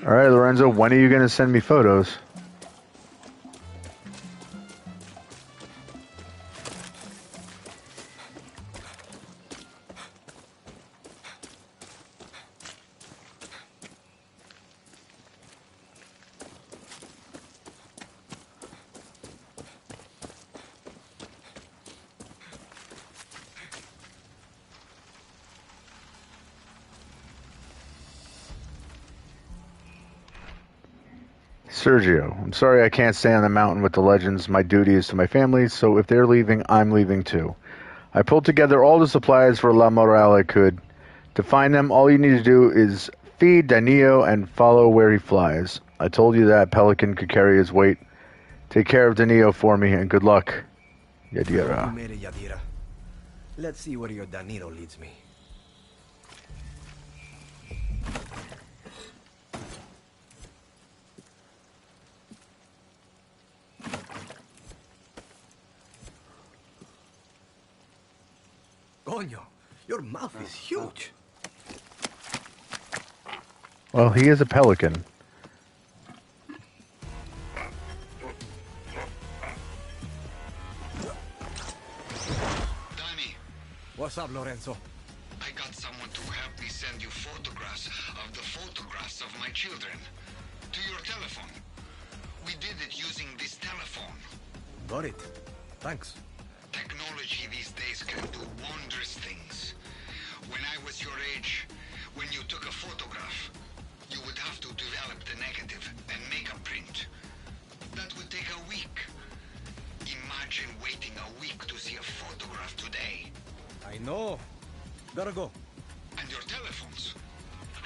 All right, Lorenzo, when are you going to send me photos? Sergio, I'm sorry I can't stay on the mountain with the legends. My duty is to my family, so if they're leaving, I'm leaving too. I pulled together all the supplies for La Moral I could. To find them, all you need to do is feed Danilo and follow where he flies. I told you that Pelican could carry his weight. Take care of Danilo for me, and good luck. Yadira. You made it, Yadira. Let's see where your Danilo leads me. Coño, your mouth is huge. Well, he is a pelican. Danny. What's up, Lorenzo? I got someone to help me send you photographs of the photographs of my children. To your telephone. We did it using this telephone. Got it. Thanks. Technology these days can do wondrous things. When I was your age, when you took a photograph, you would have to develop the negative and make a print. That would take a week. Imagine waiting a week to see a photograph today. I know. Gotta go. And your telephones?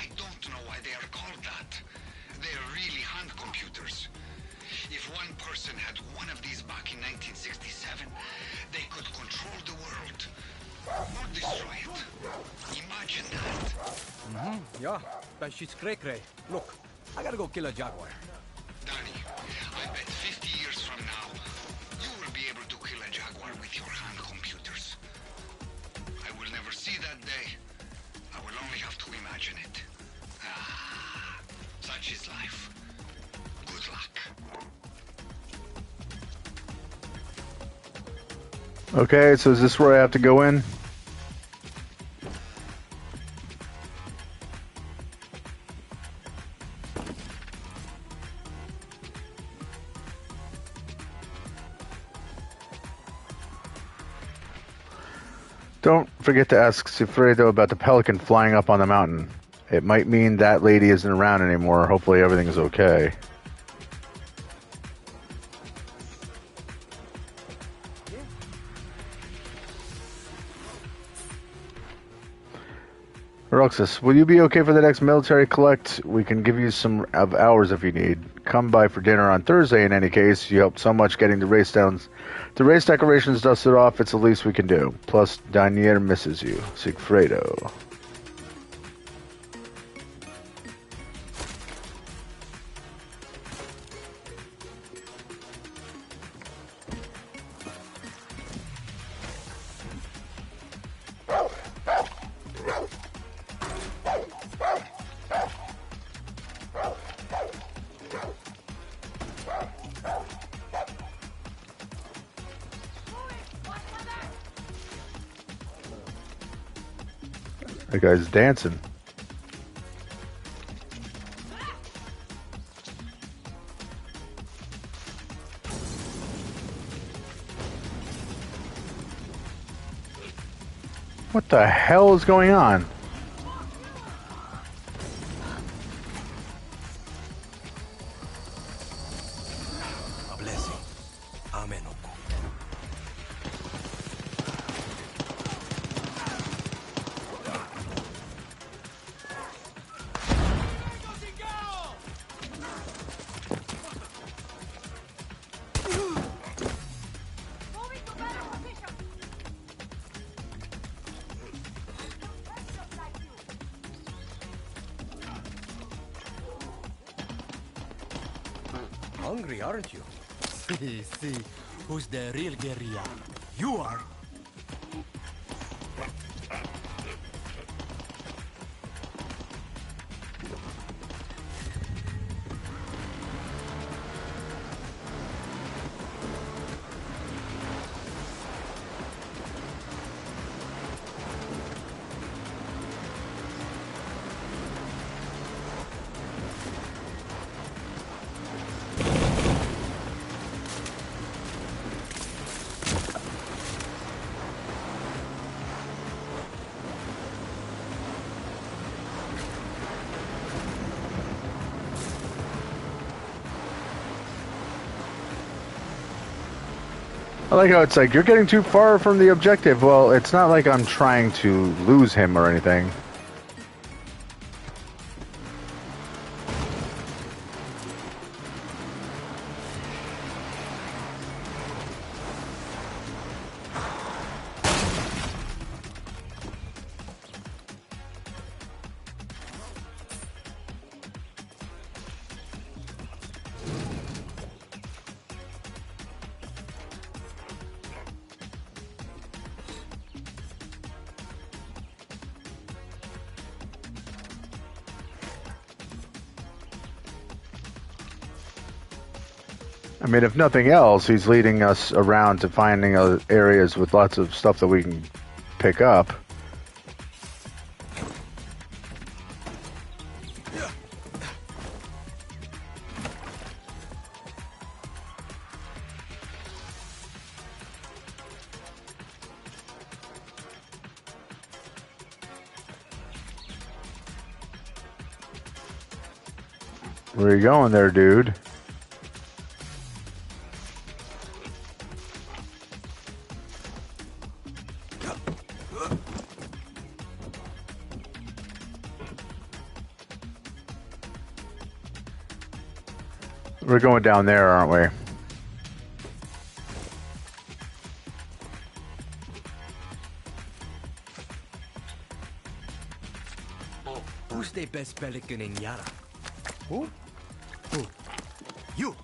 I don't know why they are called that. They are really hand computers. If one person had one of these back in 1967, they could control the world. Or destroy it. Imagine that. Yeah, that shit's cray-cray. Look, I gotta go kill a jaguar. Danny, I bet 50 years from now, you will be able to kill a jaguar with your hand computers. I will never see that day. I will only have to imagine it. Ah, such is life. Good luck. Okay, so is this where I have to go in? Don't forget to ask Sifredo about the pelican flying up on the mountain. It might mean that lady isn't around anymore. Hopefully everything's okay. Roxas, will you be okay for the next military collect? We can give you some of hours if you need. Come by for dinner on Thursday in any case. You helped so much getting the race decorations dusted off. It's the least we can do. Plus, Danier misses you. Sigfredo. That guy's dancing. What the hell is going on? A blessing. Amen, Uncle. Hungry, aren't you? See, who's the real guerrilla? You are. I like how it's like, you're getting too far from the objective. Well, it's not like I'm trying to lose him or anything. I mean, if nothing else, he's leading us around to finding areas with lots of stuff that we can pick up. Where are you going there, dude? We're going down there, aren't we? Who's the best pelican in Yara? Who? Who? You!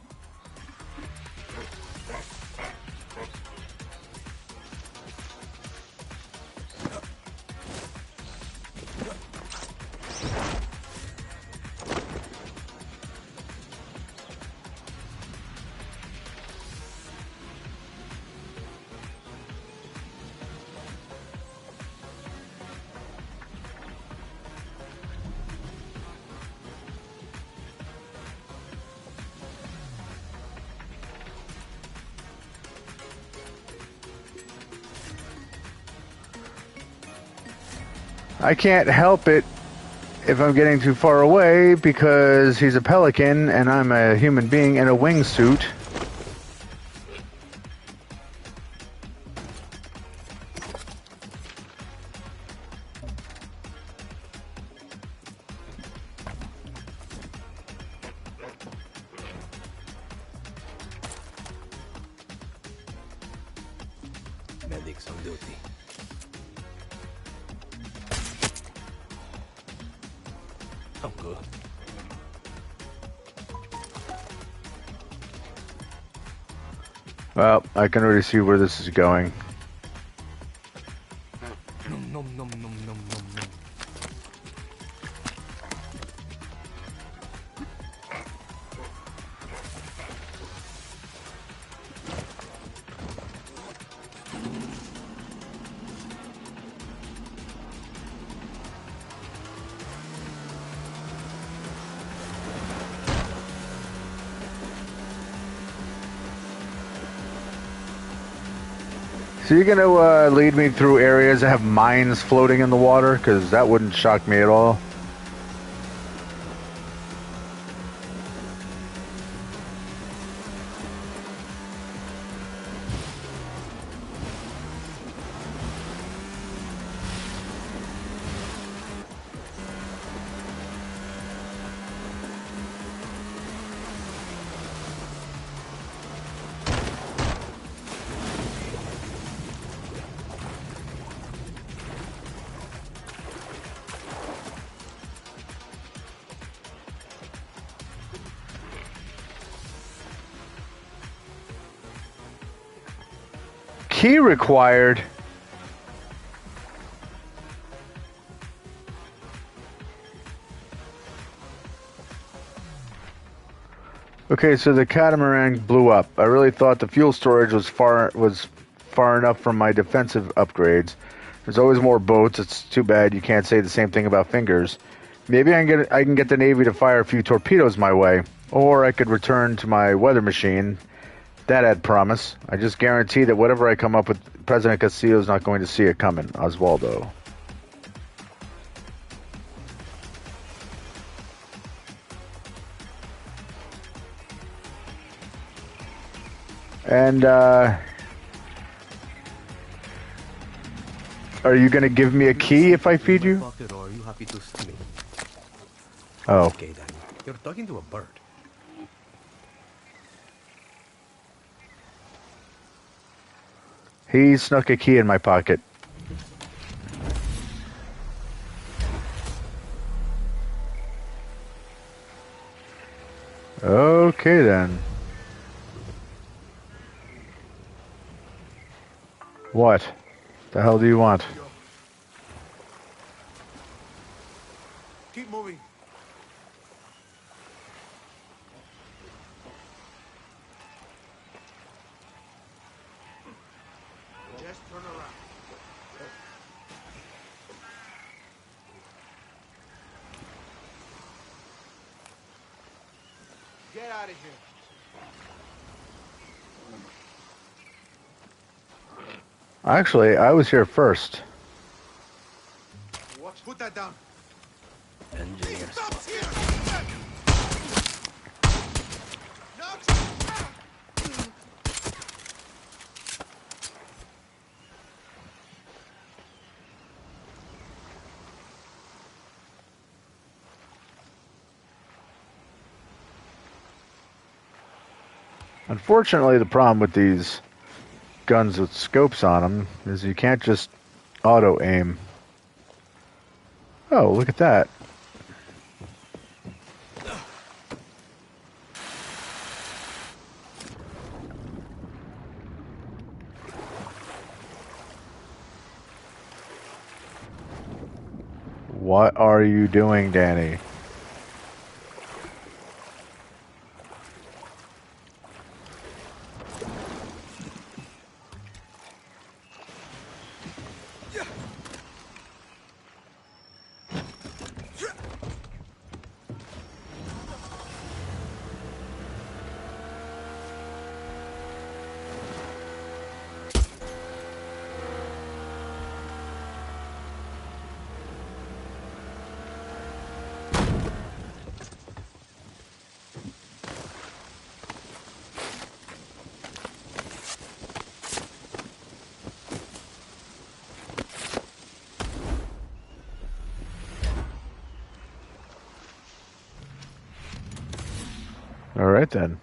I can't help it if I'm getting too far away because he's a pelican and I'm a human being in a wingsuit. Medics on duty. I'm good. Well, I can already see where this is going. Nom nom nom nom nom nom nom. So you're gonna lead me through areas that have mines floating in the water? Because that wouldn't shock me at all. Key required. Okay, so the catamaran blew up. I really thought the fuel storage was far enough from my defensive upgrades. There's always more boats. It's too bad you can't say the same thing about fingers. Maybe I can get the Navy to fire a few torpedoes my way, or I could return to my weather machine. That had promise. I just guarantee that whatever I come up with, President Castillo's not going to see it coming. Oswaldo. And, are you going to give me a key if I feed you? Or are you happy to see me? Oh. Okay, Danny. You're talking to a bird. He snuck a key in my pocket. Okay, then. What? The hell do you want? Keep moving. Just turn around. Get out of here. Actually, I was here first. What? Put that down. Engineers. Stop here! Unfortunately, the problem with these guns with scopes on them is you can't just auto-aim. Oh, look at that. What are you doing, Danny? All right, then.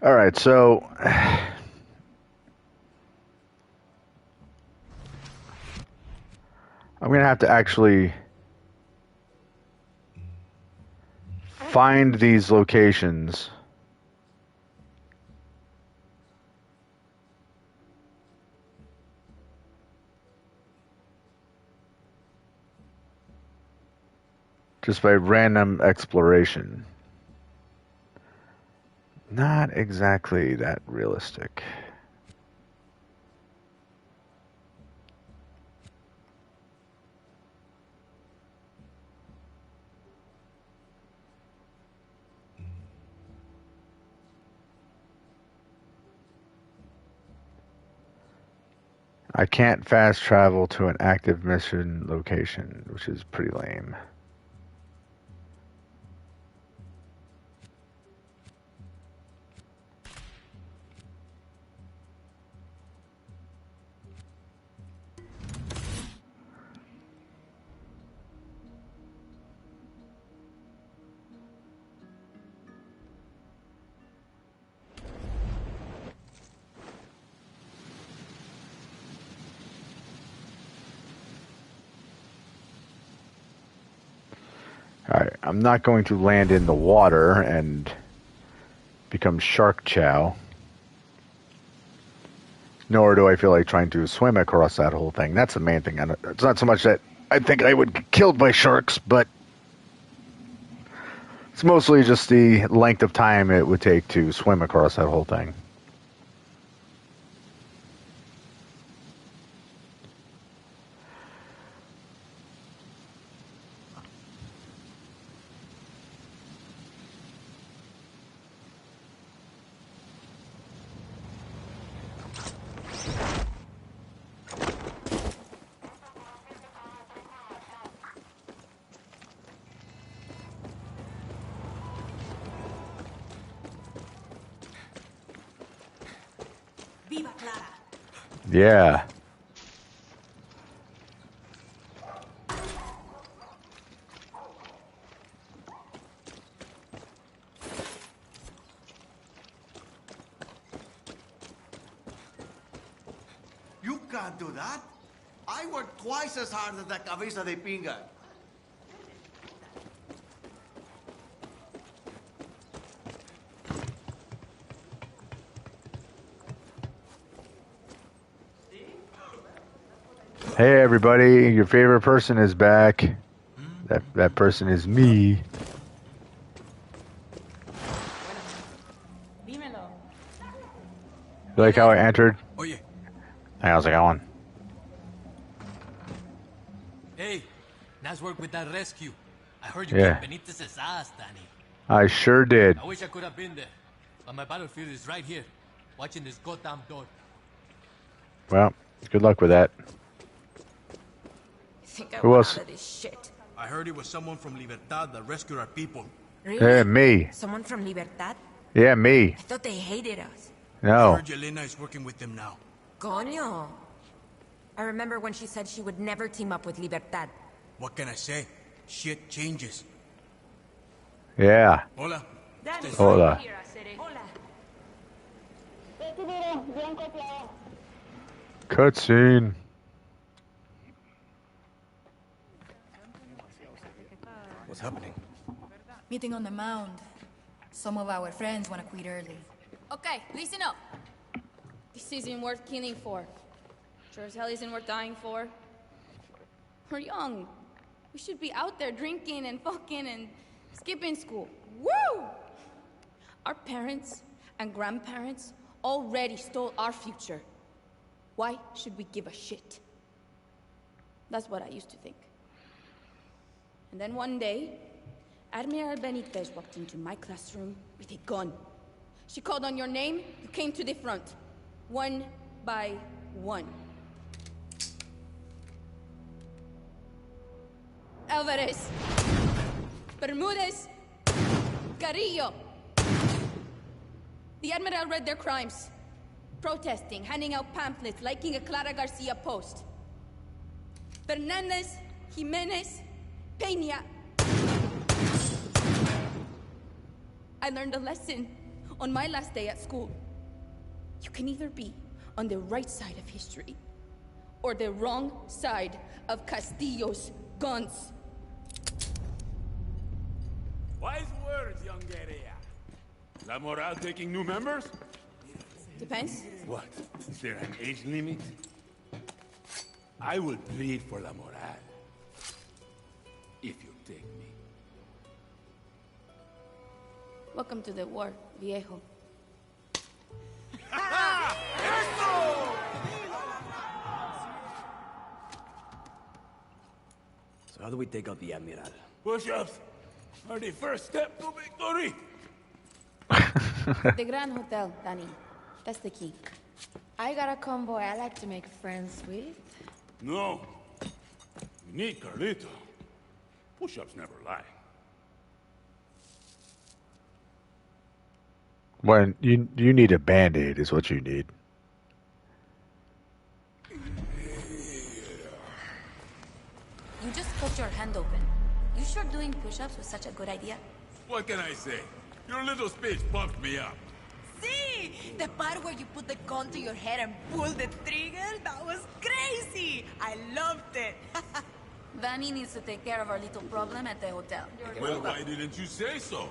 All right, so I'm gonna have to actually find these locations. Just by random exploration. Not exactly that realistic. I can't fast travel to an active mission location, which is pretty lame. Alright, I'm not going to land in the water and become shark chow. Nor do I feel like trying to swim across that whole thing. That's the main thing. It's not so much that I think I would get killed by sharks, but it's mostly just the length of time it would take to swim across that whole thing. Yeah. You can't do that. I work twice as hard as that cabeza de pinga. Hey everybody, your favorite person is back. That person is me. You like how I entered? Oh yeah. Hey, how's it going? Hey, nice work with that rescue. I heard you Yeah. kicked Benitez's ass, Danny. I sure did. I wish I could have been there, but my battlefield is right here, watching this goddamn door. Well, good luck with that. Who else? I heard it was someone from Libertad that rescued our people. Really? Yeah, me. Someone from Libertad? Yeah, me. I thought they hated us. I No. heard Yelena is working with them now. Coño. I remember when she said she would never team up with Libertad. What can I say? Shit changes. Yeah. Hola. Hola. Cutscene. What's happening? Meeting on the mound. Some of our friends want to quit early. Okay, listen up. This isn't worth killing for. Sure as hell isn't worth dying for. We're young. We should be out there drinking and fucking and skipping school. Woo! Our parents and grandparents already stole our future. Why should we give a shit? That's what I used to think. And then one day, Admiral Benitez walked into my classroom with a gun. She called on your name, you came to the front. One by one. Alvarez. Bermudez. Carrillo. The Admiral read their crimes. Protesting, handing out pamphlets, liking a Clara Garcia post. Fernandez, Jimenez, Peña. I learned a lesson. on my last day at school. You can either be on the right side of history or the wrong side of Castillo's guns. Wise words, young guerrilla. La Moral taking new members? Depends. What? Is there an age limit? I will plead for La Moral. If you take me. Welcome to the war, viejo. So how do we take out the Admiral? Push-ups are the first step to victory. The Grand Hotel, Danny. That's the key. I got a convoy I like to make friends with. No. We need Carlito. Push-ups never lie. When you need a band-aid is what you need. You just cut your hand open. You sure doing push-ups was such a good idea? What can I say? Your little speech pumped me up. See? The part where you put the gun to your head and pull the trigger? That was crazy! I loved it! Vanny needs to take care of our little problem at the hotel. Well, why didn't you say so?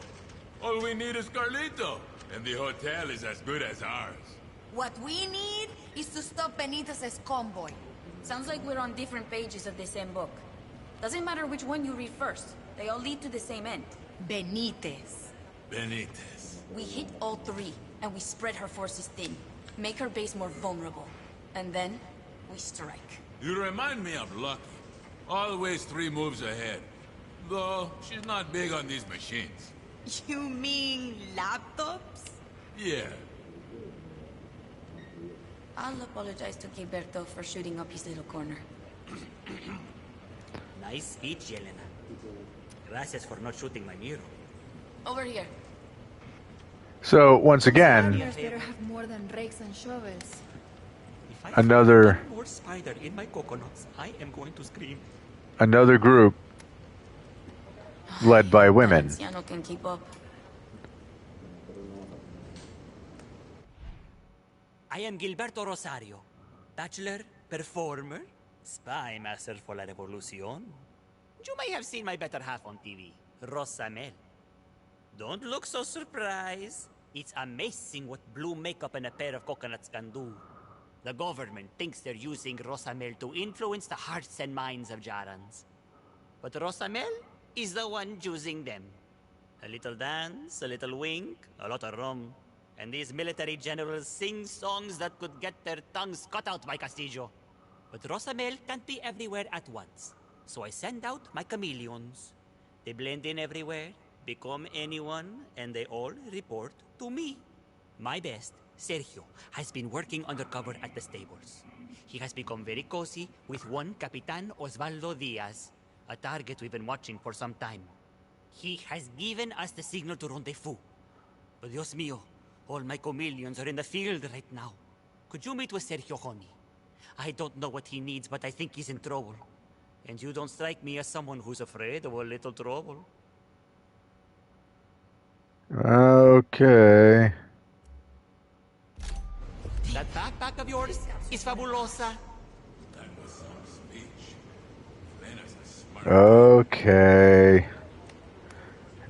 All we need is Carlito, and the hotel is as good as ours. What we need is to stop Benitez's convoy. Sounds like we're on different pages of the same book. Doesn't matter which one you read first. They all lead to the same end. Benitez. Benitez. We hit all three, and we spread her forces thin. Make her base more vulnerable. And then, we strike. You remind me of Lucky. Always 3 moves ahead. Though, she's not big on these machines. You mean laptops? Yeah. I'll apologize to Gilberto for shooting up his little corner. Nice speech, Yelena. Gracias for not shooting my mirror. Over here. So once again, Farmers better have more than rakes and shovels. another One more spider in my coconuts, I am going to scream. another group led by women. Anciano can keep up. I am Gilberto Rosario, bachelor, performer, spy master for la revolucion. You may have seen my better half on TV, Rosamel. Don't look so surprised. It's amazing what blue makeup and a pair of coconuts can do. The government thinks they're using Rosamel to influence the hearts and minds of Jarans. But Rosamel is the one choosing them. A little dance, a little wink, a lot of rum. And these military generals sing songs that could get their tongues cut out by Castillo. But Rosamel can't be everywhere at once. So I send out my chameleons. They blend in everywhere, become anyone, and they all report to me. My best, Sergio, has been working undercover at the stables. He has become very cozy with one Capitan Osvaldo Diaz, a target we've been watching for some time. He has given us the signal to rendezvous. But Dios mío, all my chameleons are in the field right now. Could you meet with Sergio, honey? I don't know what he needs, but I think he's in trouble. And you don't strike me as someone who's afraid of a little trouble. Okay. That backpack of yours is fabulosa. That was some speech. Lena's a smart. Okay.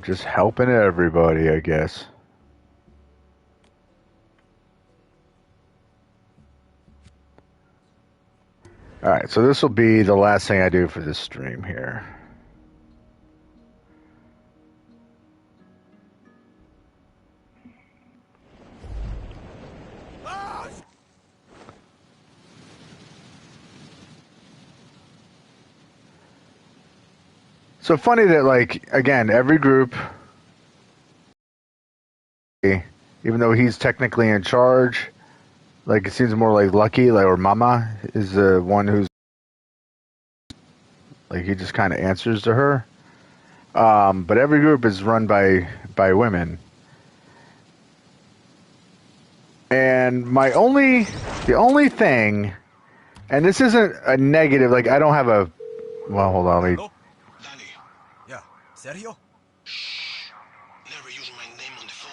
Just helping everybody, I guess. Alright, so this will be the last thing I do for this stream here. So funny that, like, again, every group, even though he's technically in charge, like, it seems more like Lucky, like, or Mama is the one who's, like, he just kind of answers to her. But every group is run by women. And the only thing, and this isn't a negative, like, I don't have a, well, hold on, let me, Yeah, Sergio? Never use my name on the phone.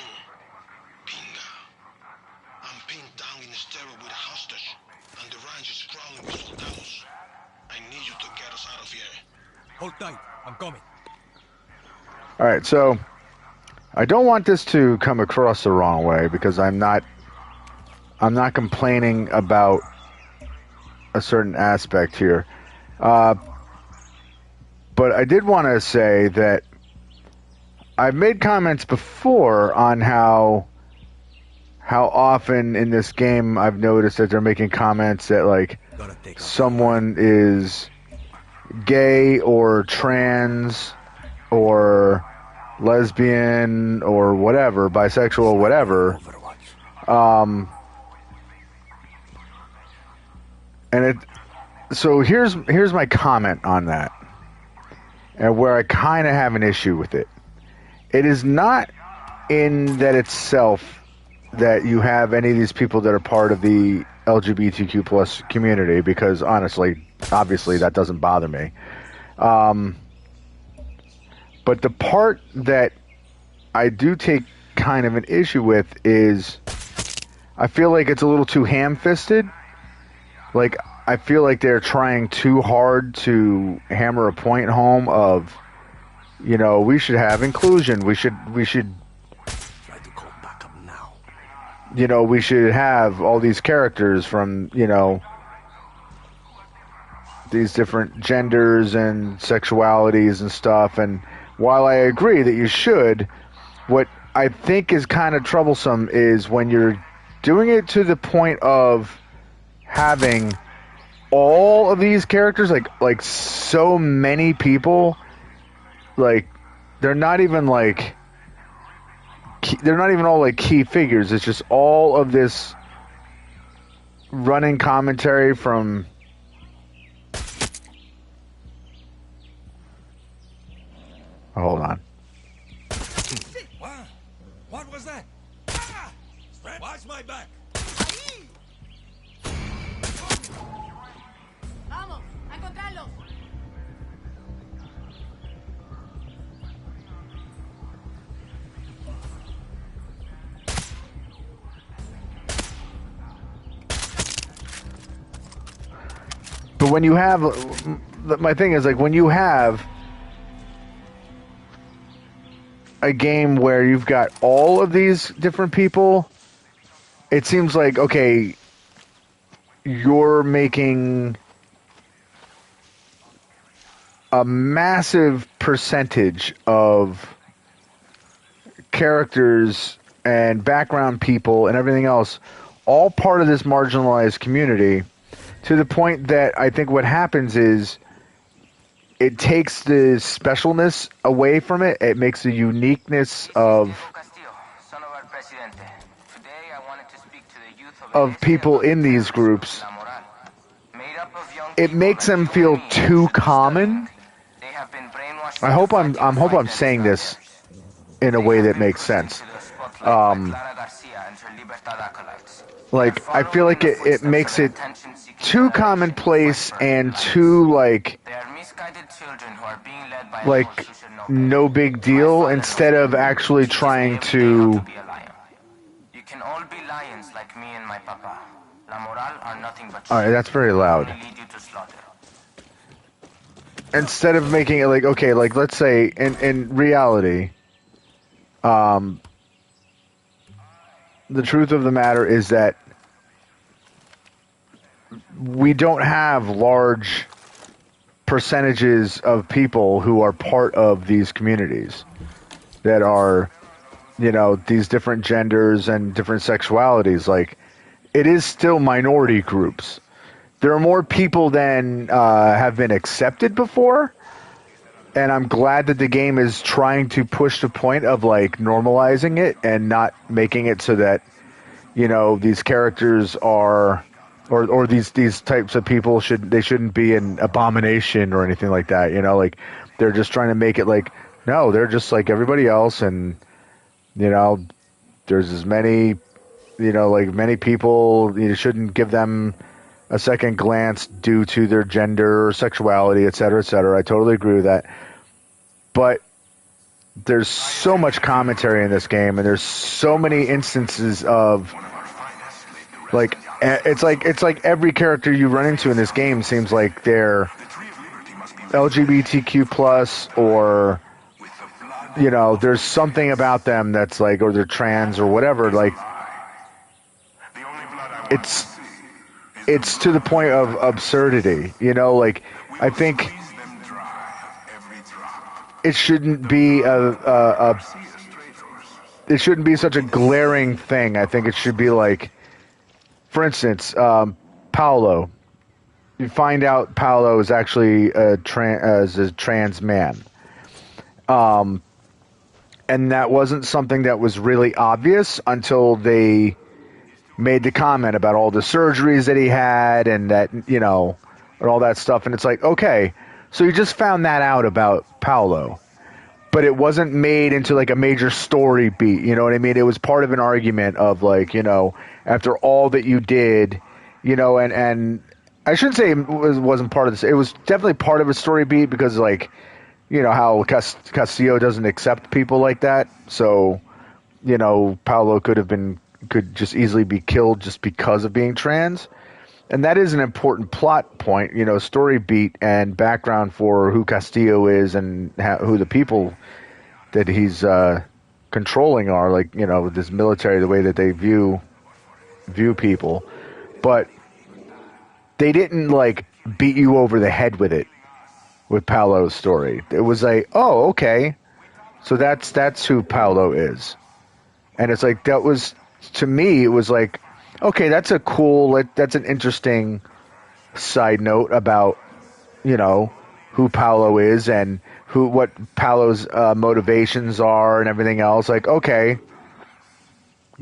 hostage, and the ranch is crawling with soldados. I need you to get us out of here. Hold tight. I'm coming. All right, so I don't want this to come across the wrong way because I'm not complaining about a certain aspect here. But I did want to say that I've made comments before on how often in this game I've noticed that they're making comments that like someone is gay or trans or lesbian or whatever, bisexual, whatever. So here's my comment on that, and where I kind of have an issue with it. It is not in that itself that you have any of these people that are part of the LGBTQ plus community, because honestly, obviously, that doesn't bother me. But the part that I do take kind of an issue with is I feel like it's a little too ham-fisted. Like, I feel like they're trying too hard to hammer a point home of, you know, we should have inclusion. We should you know, we should have all these characters from, you know, these different genders and sexualities and stuff. And while I agree that you should, what I think is kind of troublesome is when you're doing it to the point of having all of these characters, like so many people, like they're not even like they're not even all like key figures. It's just all of this running commentary from hold on. What was that? Ah! Watch my back. Vamos, a encontrarlos. But when you have, my thing is like when you have a game where you've got all of these different people, it seems like, okay, you're making a massive percentage of characters and background people and everything else all part of this marginalized community, to the point that I think what happens is it takes the specialness away from it. It makes the uniqueness of people in these groups. It makes them feel too common. I hope I'm saying this in a way that makes sense. Like, I feel like it makes it too commonplace and too like no big deal, instead of actually trying to. You can all be lions like me and my papa. La moral are nothing but. All right, that's very loud. Instead of making it like, okay, like let's say in reality, the truth of the matter is that we don't have large percentages of people who are part of these communities that are, you know, these different genders and different sexualities. Like, it is still minority groups. There are more people than have been accepted before, and I'm glad that the game is trying to push the point of like normalizing it and not making it so that, you know, these characters are or these types of people shouldn't be an abomination or anything like that. You know, like they're just trying to make it like, no, they're just like everybody else, and you know, there's as many, you know, like many people, you shouldn't give them a second glance due to their gender or sexuality, et cetera, et cetera. I totally agree with that. But there's so much commentary in this game, and there's so many instances of, like, It's like every character you run into in this game seems like they're LGBTQ plus, or there's something about them that's like, or they're trans or whatever. Like it's to the point of absurdity. Like I think it shouldn't be it shouldn't be such a glaring thing. I think it should be like, for instance, Paolo. You find out Paolo is actually a trans man. And that wasn't something that was really obvious until they made the comment about all the surgeries that he had and that, and all that stuff. And it's like, okay, so you just found that out about Paolo, but it wasn't made into like a major story beat. You know what I mean? It was part of an argument of like, after all that you did, and I shouldn't say it wasn't part of this. It was definitely part of a story beat because like, how Castillo doesn't accept people like that. So, Paolo could just easily be killed just because of being trans. And that is an important plot point, story beat and background for who Castillo is and who the people that he's controlling are, like, with this military, the way that they view people. But they didn't like beat you over the head with it. With Paolo's story, it was like, oh, okay, so that's who Paolo is, and it's like that was, to me, it was like, okay, that's an interesting side note about who Paolo is and what Paolo's motivations are and everything else. Like, okay,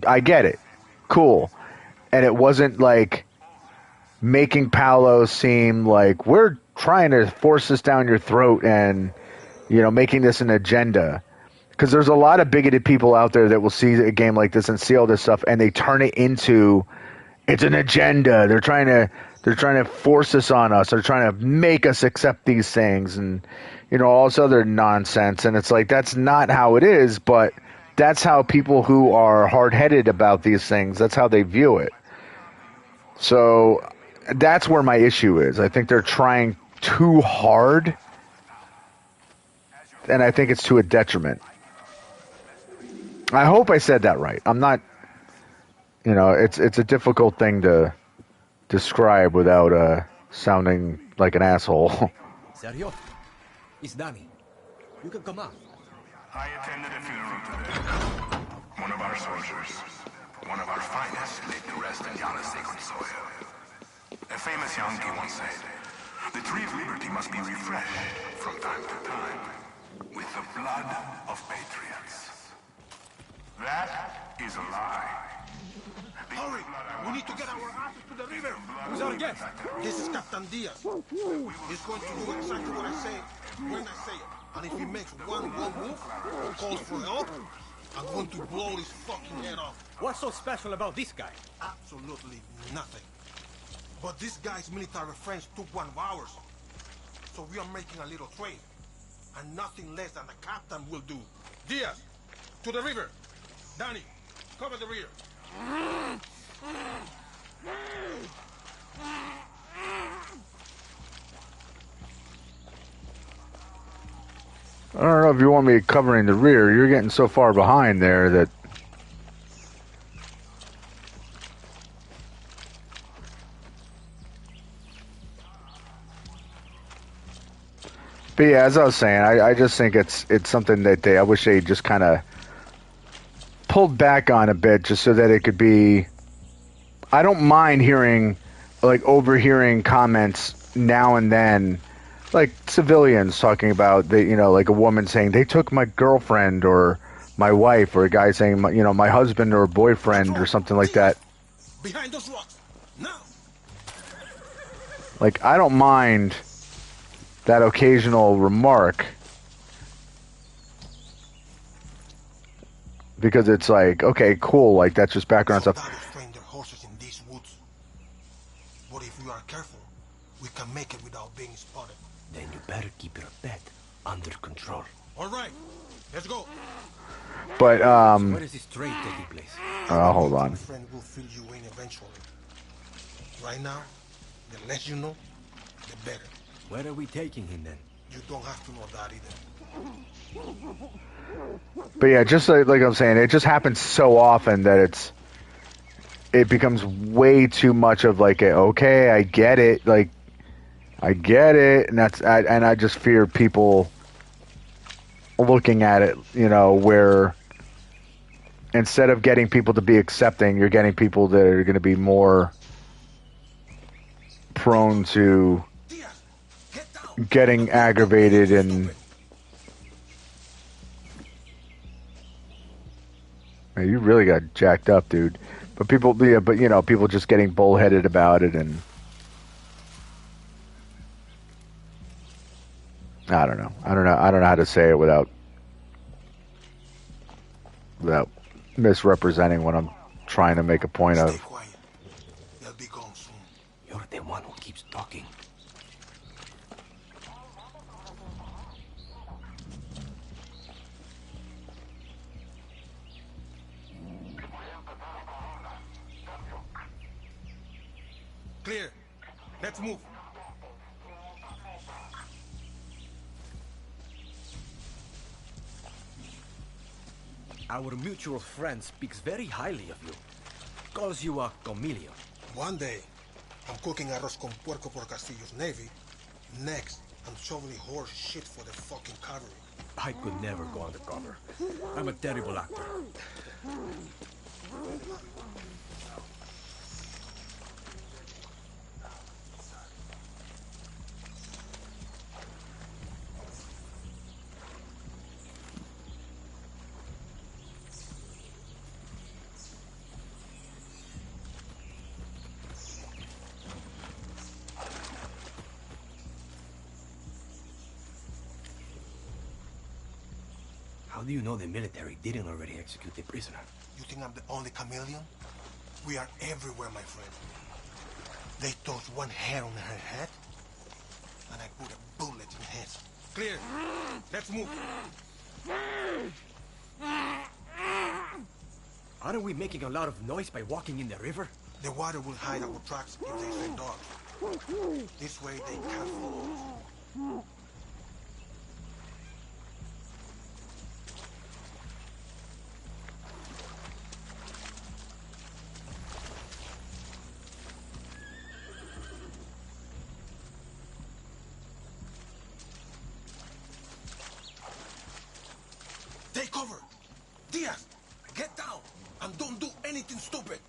I get it, cool, and it wasn't like making Paolo seem like we're trying to force this down your throat and, making this an agenda. Because there's a lot of bigoted people out there that will see a game like this and see all this stuff and they turn it into, it's an agenda. They're trying to force this on us. They're trying to make us accept these things and, all this other nonsense. And it's like, that's not how it is, but that's how people who are hard-headed about these things, that's how they view it. So that's where my issue is. I think they're trying too hard, and I think it's to a detriment. I hope I said that right. I'm not, it's a difficult thing to describe without sounding like an asshole. Sergio, it's Danny. You can come out. I attended a funeral today. One of our soldiers, one of our finest, laid to rest in Yana's sacred soil. A famous Yankee once said, the tree of liberty must be refreshed from time to time with the blood of patriots. That is a lie. Hurry! We need to get our asses to the river! Who's our guest? This is Captain Diaz. He's going to do exactly what I say when I say it. And if he makes one wrong move or calls for help, I'm going to blow his fucking head off. What's so special about this guy? Absolutely nothing. But this guy's military friends took one of ours. So we are making a little trade. And nothing less than the captain will do. Diaz, to the river. Danny, cover the rear. I don't know if you want me covering the rear. You're getting so far behind there that... But yeah, as I was saying, I just think it's something that I wish they just kind of pulled back on a bit, just so that it could be... I don't mind overhearing comments now and then, like civilians talking about, like a woman saying, they took my girlfriend or my wife, or a guy saying, my husband or boyfriend or something like that. Behind those rocks. Now. Like, I don't mind that occasional remark, because it's like, okay, cool, like that's just background stuff. Train their horses in these woods. But if we are careful, we can make it without being spotted. Then you better keep your pet under control. All right, let's go. But where is this trade taking place? hold on. Friend will fill you in eventually. Right now, the less you know, the better. Where are we taking him then? You don't have to know that either. But yeah, just like I'm saying, it just happens so often that it becomes way too much of like okay, I get it, like I get it, and I just fear people looking at it, where instead of getting people to be accepting, you're getting people that are going to be more prone to getting aggravated and man, you really got jacked up, dude. But people just getting bullheaded about it, and I don't know how to say it without misrepresenting what I'm trying to make a point of. Stay quiet. They'll be gone soon. You're the one who keeps talking. Clear. Let's move. Our mutual friend speaks very highly of you. Calls you a chameleon. One day, I'm cooking arroz con puerco por Castillo's Navy. Next, I'm shoveling horse shit for the fucking cavalry. I could never go undercover. I'm a terrible actor. How do you know the military didn't already execute the prisoner? You think I'm the only chameleon? We are everywhere, my friend. They touch one hair on her head, and I put a bullet in his. Clear. Let's move. Aren't we making a lot of noise by walking in the river? The water will hide our tracks if they send dogs. This way they can't follow us. Take cover! Diaz, get down and don't do anything stupid!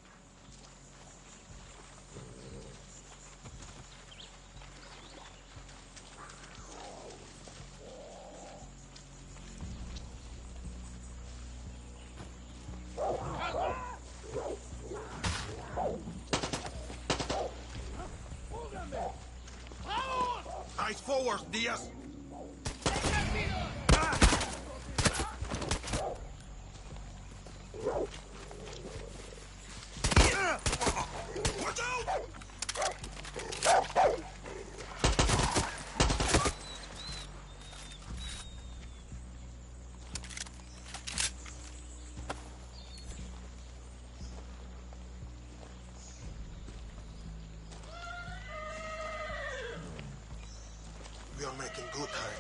Eyes forward, Diaz! We are making good time.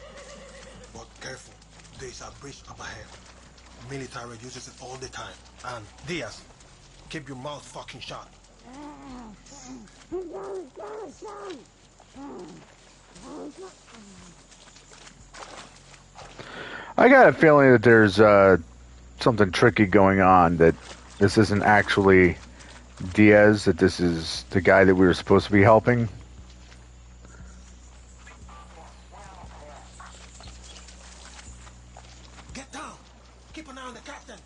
But careful, there's a bridge up ahead. Military uses it all the time. And Diaz, keep your mouth fucking shut. I got a feeling that there's something tricky going on, that this isn't actually Diaz, that this is the guy that we were supposed to be helping. Get down! Keep an eye on the captain!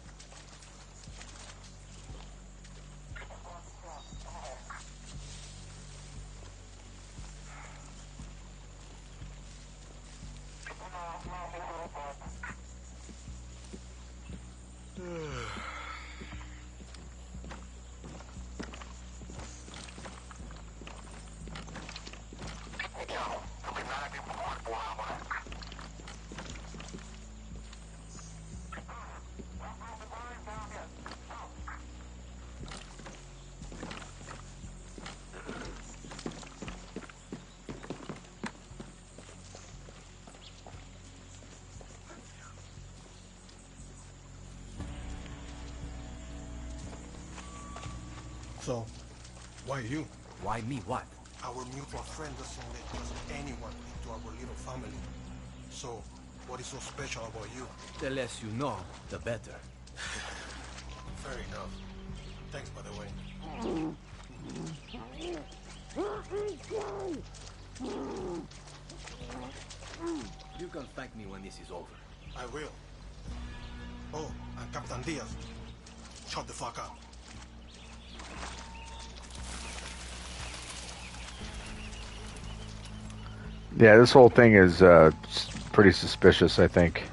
So, why you? Why me? What? Our mutual friend doesn't let just anyone into our little family. So, what is so special about you? The less you know, the better. Fair enough. Thanks, by the way. You can thank me when this is over. I will. Oh, and Captain Diaz. Shut the fuck up. Yeah, this whole thing is pretty suspicious, I think.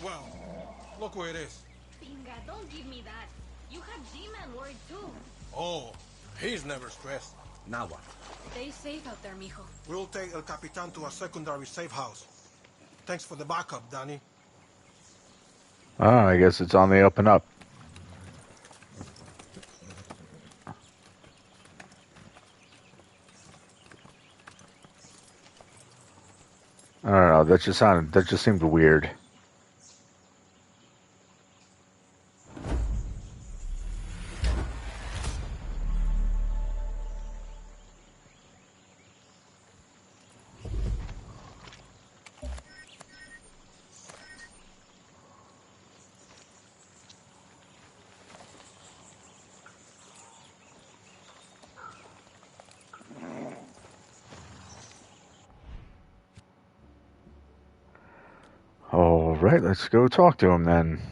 Well, look where it is. Pinga, don't give me that. You have G-Man worried too. Oh, he's never stressed. Now what? Stay safe out there, mijo. We'll take El Capitan to a secondary safe house. Thanks for the backup, Danny. Oh, I guess it's on the up and up. I don't know. That just seemed weird. All right, let's go talk to him then.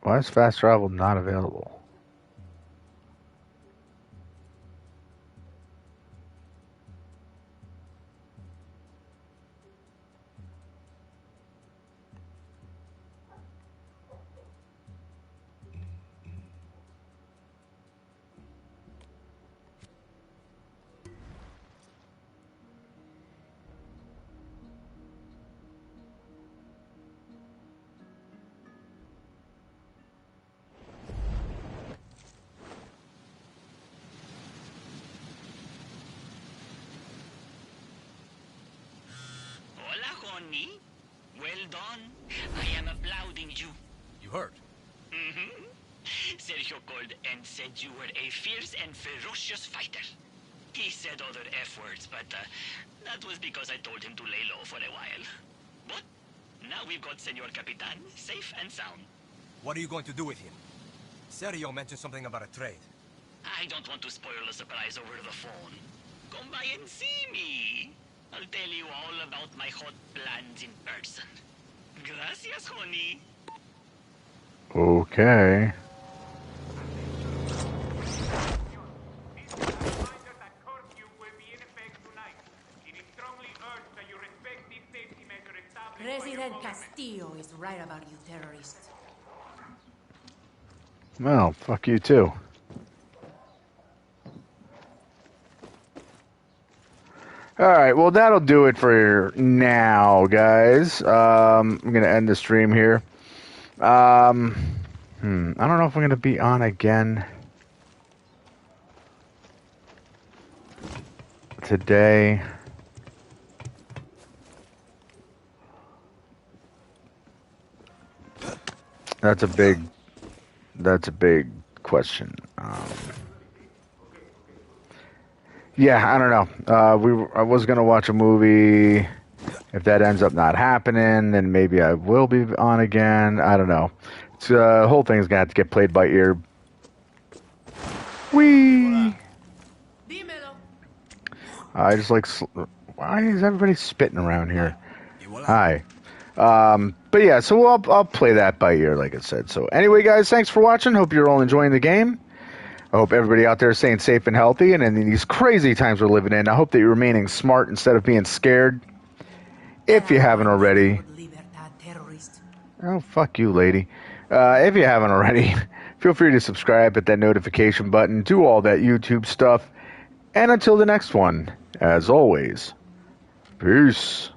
Why is fast travel not available? Hola, honey. Well done. I am applauding you. You heard? Mm-hmm. Sergio called and said you were a fierce and ferocious fighter. He said other F words, but that was because I told him to lay low for a while. But now we've got Senor Capitan safe and sound. What are you going to do with him? Sergio mentioned something about a trade. I don't want to spoil the surprise over the phone. Come by and see me. I'll tell you all about my hot plans in person. Gracias, honey. Okay. President Castillo is right about you terrorists. Well, fuck you too. Alright, well that'll do it for now, guys. I'm gonna end the stream here. I don't know if I'm gonna be on again today. That's a big question. Yeah, I don't know. I was gonna watch a movie If that ends up not happening, then maybe I will be on again. I don't know. It's, the whole thing's gonna have to get played by ear. Whee! I just like. Why is everybody spitting around here? Hi. But yeah, so I'll play that by ear, like I said. So anyway, guys, thanks for watching. Hope you're all enjoying the game. I hope everybody out there is staying safe and healthy. And in these crazy times we're living in, I hope that you're remaining smart instead of being scared. If you haven't already. Oh, fuck you, lady. If you haven't already, feel free to subscribe, hit that notification button, do all that YouTube stuff. And until the next one, as always, peace.